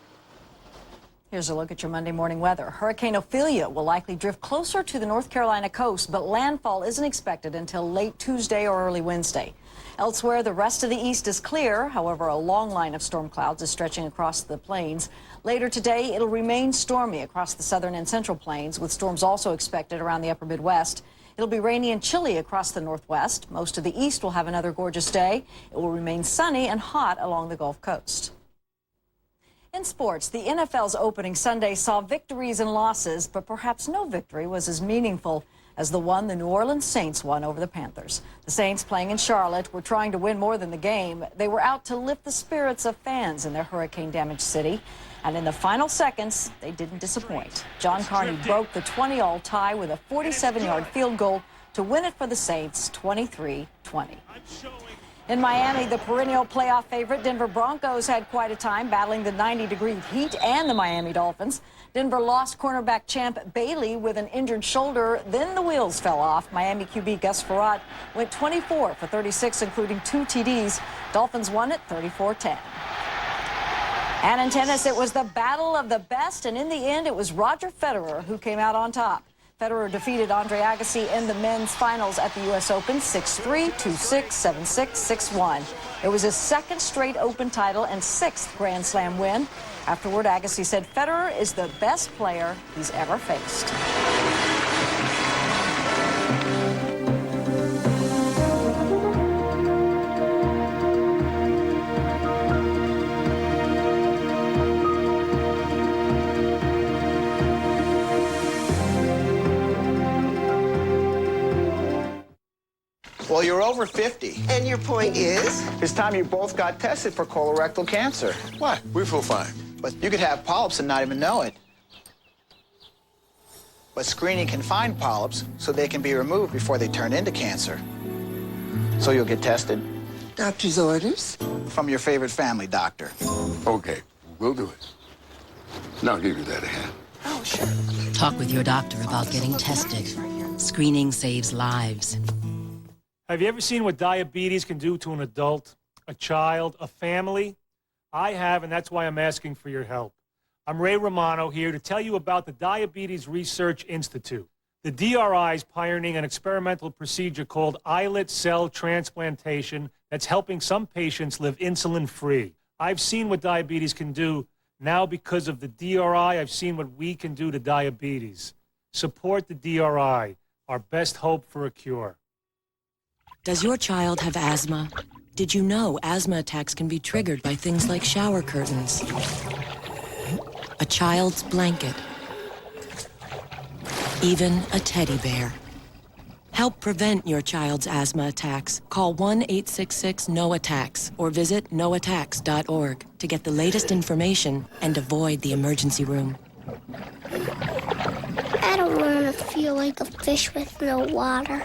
Here's a look at your Monday morning weather. Hurricane Ophelia will likely drift closer to the North Carolina coast, but landfall isn't expected until late Tuesday or early Wednesday. Elsewhere, the rest of the east is clear. However, a long line of storm clouds is stretching across the plains. Later today, it'll remain stormy across the southern and central plains, with storms also expected around the upper Midwest. It'll be rainy and chilly across the northwest. Most of the east will have another gorgeous day. It will remain sunny and hot along the Gulf Coast. In sports, the NFL's opening Sunday saw victories and losses, but perhaps no victory was as meaningful as the one the New Orleans Saints won over the Panthers. The Saints, playing in Charlotte, were trying to win more than the game. They were out to lift the spirits of fans in their hurricane-damaged city. And in the final seconds, they didn't disappoint. John Carney broke the 20-all tie with a 47-yard field goal to win it for the Saints 23-20. In Miami, the perennial playoff favorite Denver Broncos had quite a time battling the 90-degree heat and the Miami Dolphins. Denver lost cornerback champ Bailey with an injured shoulder. Then the wheels fell off. Miami QB Gus Frerotte went 24 for 36, including 2 TDs. Dolphins won it 34-10. And in tennis, it was the battle of the best, and in the end, it was Roger Federer who came out on top. Federer defeated Andre Agassi in the men's finals at the U.S. Open 6-3, 2-6, 7-6, 6-1. It was his second straight Open title and 6th Grand Slam win. Afterward, Agassi said Federer is the best player he's ever faced. Well, you're over 50. And your point is? It's time you both got tested for colorectal cancer. What? We feel fine. But you could have polyps and not even know it. But screening can find polyps so they can be removed before they turn into cancer. So you'll get tested. Doctor's orders? From your favorite family doctor. Okay, we'll do it. Now I'll give you that hand. Oh, sure. Talk with your doctor about getting tested. Screening saves lives. Have you ever seen what diabetes can do to an adult, a child, a family? I have, and that's why I'm asking for your help. I'm Ray Romano here to tell you about the Diabetes Research Institute. The DRI is pioneering an experimental procedure called islet cell transplantation that's helping some patients live insulin-free. I've seen what diabetes can do. Now, because of the DRI, I've seen what we can do to diabetes. Support the DRI, our best hope for a cure. Does your child have asthma? Did you know asthma attacks can be triggered by things like shower curtains, a child's blanket, even a teddy bear? Help prevent your child's asthma attacks. Call 1-866-NO-ATTACKS or visit noattacks.org to get the latest information and avoid the emergency room. I don't want to feel like a fish with no water.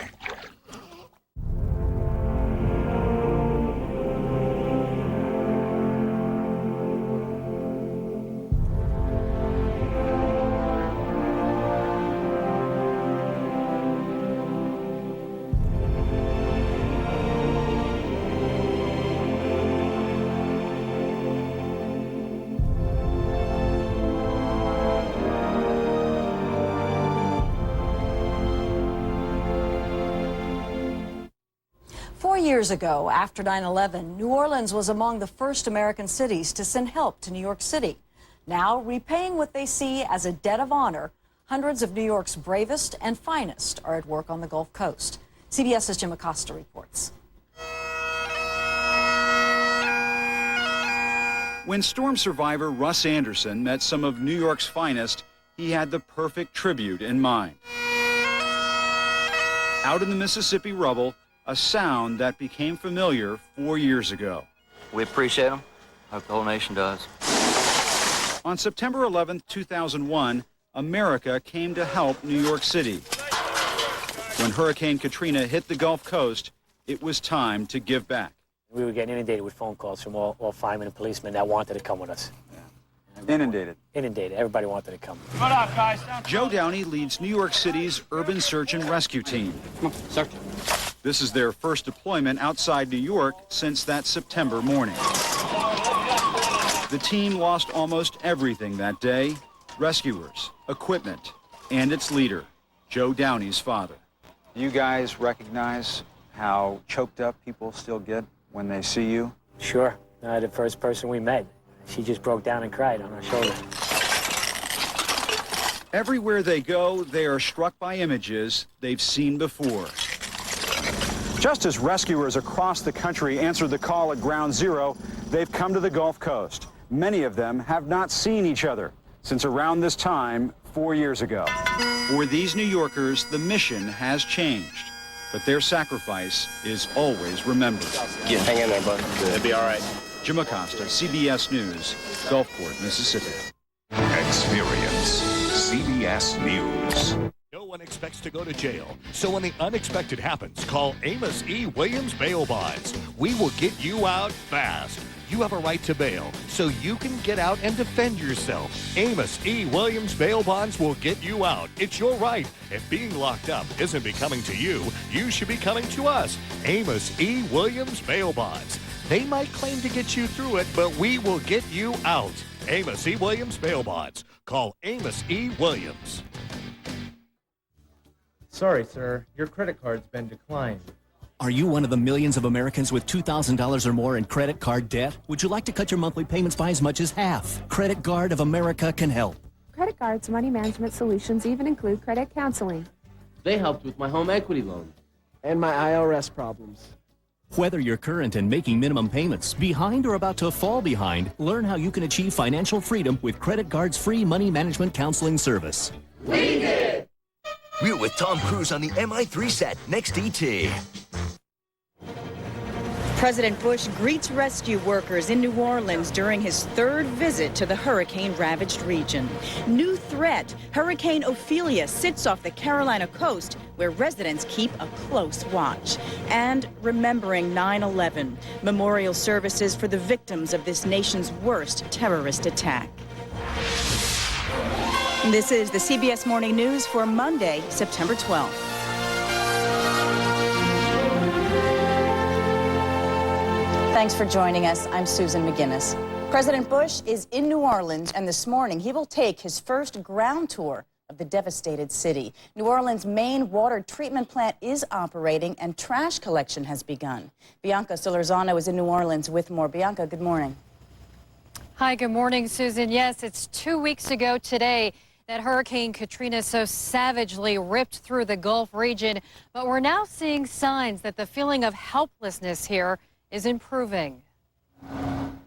Years ago, after 9/11, New Orleans was among the first American cities to send help to New York City. Now, repaying what they see as a debt of honor, hundreds of New York's bravest and finest are at work on the Gulf Coast. CBS's Jim Acosta reports. When storm survivor Russ Anderson met some of New York's finest, he had the perfect tribute in mind. Out in the Mississippi rubble, a sound that became familiar 4 years ago. We appreciate them. Hope the whole nation does. On September 11, 2001, America came to help New York City. When Hurricane Katrina hit the Gulf Coast, it was time to give back. We were getting inundated with phone calls from all firemen and policemen that wanted to come with us. Inundated. Inundated. Everybody wanted to come. What up, guys? Joe Downey leads New York City's urban search and rescue team. Come on, search. This is their first deployment outside New York since that September morning. The team lost almost everything that day: rescuers, equipment, and its leader, Joe Downey's father. You guys recognize how choked up people still get when they see you? Sure. The first person we met, she just broke down and cried on our shoulder. Everywhere they go, they are struck by images they've seen before. Just as rescuers across the country answered the call at Ground Zero, they've come to the Gulf Coast. Many of them have not seen each other since around this time 4 years ago. For these New Yorkers, the mission has changed, but their sacrifice is always remembered. Yeah, hang in there, bud. It'll be all right. Jim Acosta, CBS News, Gulfport, Mississippi. Experience CBS News. No one expects to go to jail, so when the unexpected happens, call Amos E. Williams Bail Bonds. we will get you out fast. You have a right to bail, so you can get out and defend yourself. Amos E. Williams Bail Bonds will get you out. It's your right. If being locked up isn't becoming to you, you should be coming to us. Amos E. Williams Bail Bonds. They might claim to get you through it, but we will get you out. Amos E. Williams Bail Bonds. Call Amos E. Williams. Sorry, sir. Your credit card's been declined. Are you one of the millions of Americans with $2,000 or more in credit card debt? Would you like to cut your monthly payments by as much as half? Credit Guard of America can help. Credit Guard's money management solutions even include credit counseling. They helped with my home equity loan. And my IRS problems. Whether you're current and making minimum payments, behind or about to fall behind, learn how you can achieve financial freedom with Credit Guard's free money management counseling service. We did! We're with Tom Cruise on the MI3 set next ET. President Bush greets rescue workers in New Orleans during his third visit to the hurricane-ravaged region. New threat, Hurricane Ophelia sits off the Carolina coast where residents keep a close watch. And remembering 9/11, memorial services for the victims of this nation's worst terrorist attack. This is the CBS Morning News for Monday, September 12th. Thanks for joining us. I'm Susan McGinnis. President Bush is in New Orleans, and this morning he will take his first ground tour of the devastated city. New Orleans' main water treatment plant is operating, and trash collection has begun. Bianca Solorzano is in New Orleans with more. Bianca, good morning. Hi, good morning, Susan. Yes, it's 2 weeks ago today that Hurricane Katrina so savagely ripped through the Gulf region, but we're now seeing signs that the feeling of helplessness here is improving.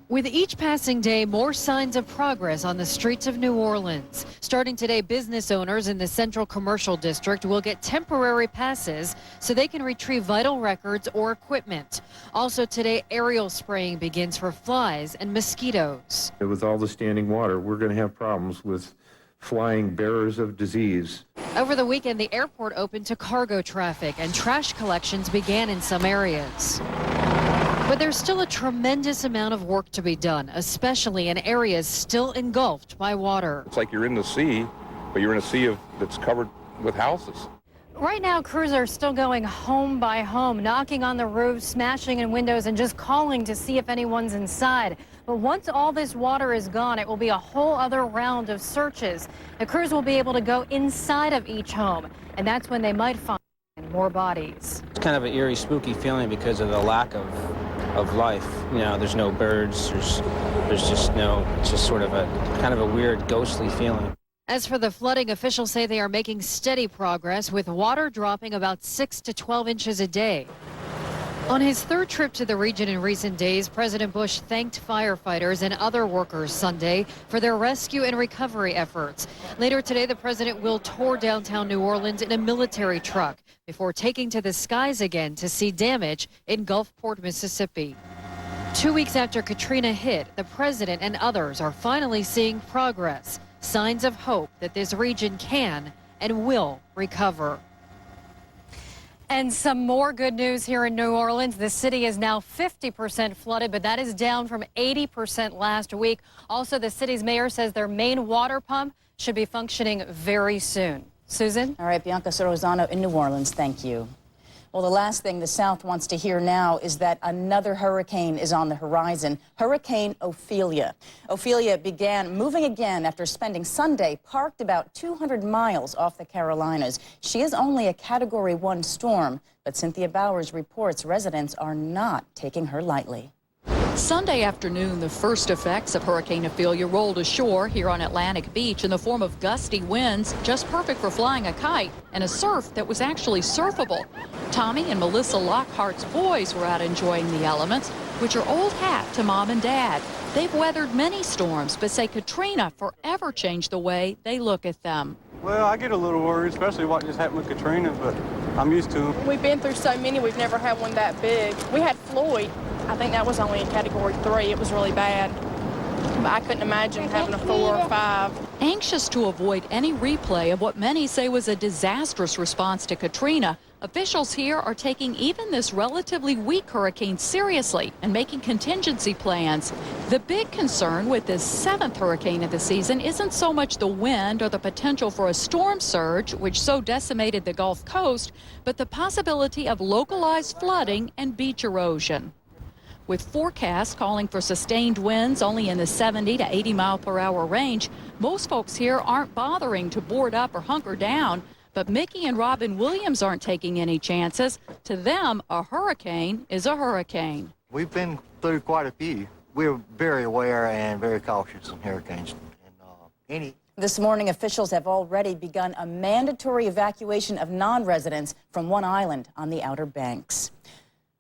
With each passing day, more signs of progress on the streets of New Orleans. Starting today, business owners in the Central Commercial District will get temporary passes so they can retrieve vital records or equipment. Also today, aerial spraying begins for flies and mosquitoes. With all the standing water, we're going to have problems with flying bearers of disease. Over the weekend, the airport opened to cargo traffic and trash collections began in some areas. But there's still a tremendous amount of work to be done, especially in areas still engulfed by water. It's like you're in the sea, but you're in a sea that's covered with houses. Right now, crews are still going home by home, knocking on the roofs, smashing in windows, and just calling to see if anyone's inside. But once all this water is gone, it will be a whole other round of searches. The crews will be able to go inside of each home, and that's when they might find more bodies. It's kind of an eerie, spooky feeling because of the lack of life. You know, there's no birds, there's just no, it's just sort of a kind of a weird, ghostly feeling. As for the flooding, officials say they are making steady progress, with water dropping about 6 to 12 inches a day. On his third trip to the region in recent days, President Bush thanked firefighters and other workers Sunday for their rescue and recovery efforts. Later today, the president will tour downtown New Orleans in a military truck before taking to the skies again to see damage in Gulfport, Mississippi. 2 weeks after Katrina hit, the president and others are finally seeing progress, signs of hope that this region can and will recover. And some more good news here in New Orleans. The city is now 50% flooded, but that is down from 80% last week. Also, the city's mayor says their main water pump should be functioning very soon. Susan? All right, Bianca Solorzano in New Orleans, thank you. Well, the last thing the South wants to hear now is that another hurricane is on the horizon, Hurricane Ophelia. Ophelia began moving again after spending Sunday parked about 200 miles off the Carolinas. She is only a Category 1 storm, but Cynthia Bowers reports residents are not taking her lightly. Sunday afternoon, the first effects of Hurricane Ophelia rolled ashore here on Atlantic Beach in the form of gusty winds, just perfect for flying a kite, and a surf that was actually surfable. Tommy and Melissa Lockhart's boys were out enjoying the elements, which are old hat to mom and dad. They've weathered many storms, but say Katrina forever changed the way they look at them. Well, I get a little worried, especially what just happened with Katrina, but I'm used to it. We've been through so many, we've never had one that big. We had Floyd. I think that was only in Category 3. It was really bad. I couldn't imagine having a 4 or 5. Anxious to avoid any replay of what many say was a disastrous response to Katrina, officials here are taking even this relatively weak hurricane seriously and making contingency plans. The big concern with this 7th hurricane of the season isn't so much the wind or the potential for a storm surge, which so decimated the Gulf Coast, but the possibility of localized flooding and beach erosion. With forecasts calling for sustained winds only in the 70 to 80 mile per hour range, most folks here aren't bothering to board up or hunker down. But Mickey and Robin Williams aren't taking any chances. To them, a hurricane is a hurricane. We've been through quite a few. We're very aware and very cautious in hurricanes. This morning, officials have already begun a mandatory evacuation of non-residents from one island on the Outer Banks.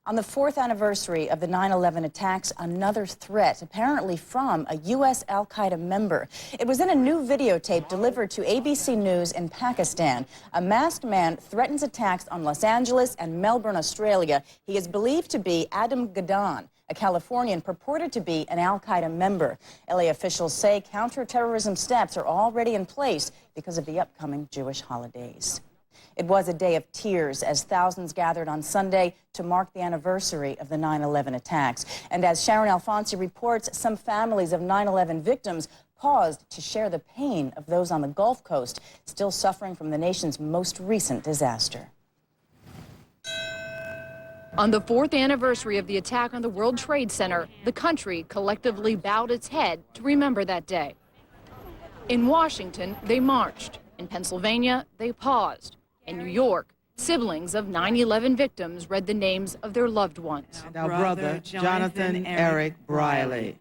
On the 4th anniversary of the 9/11 attacks, another threat, apparently from a U.S. al-Qaeda member. It was in a new videotape delivered to ABC News in Pakistan. A masked man threatens attacks on Los Angeles and Melbourne, Australia. He is believed to be Adam Gaddan, a Californian purported to be an al-Qaeda member. LA officials say counterterrorism steps are already in place because of the upcoming Jewish holidays. It was a day of tears as thousands gathered on Sunday to mark the anniversary of the 9/11 attacks. And as Sharon Alfonsi reports, some families of 9/11 victims paused to share the pain of those on the Gulf Coast still suffering from the nation's most recent disaster. On the 4th anniversary of the attack on the World Trade Center, the country collectively bowed its head to remember that day. In Washington, they marched. In Pennsylvania, they paused. In New York, siblings of 9/11 victims read the names of their loved ones. And our brother, Jonathan Eric Briley.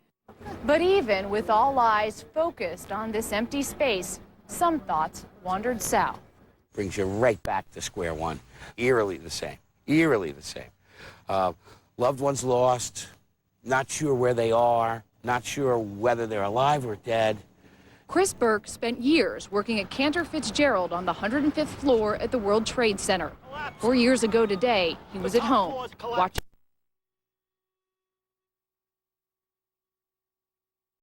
But even with all eyes focused on this empty space, some thoughts wandered south. Brings you right back to square one. Eerily the same. Eerily the same. Loved ones lost, not sure where they are, not sure whether they're alive or dead. Chris Burke spent years working at Cantor Fitzgerald on the 105th floor at the World Trade Center. 4 years ago today, he was at home watching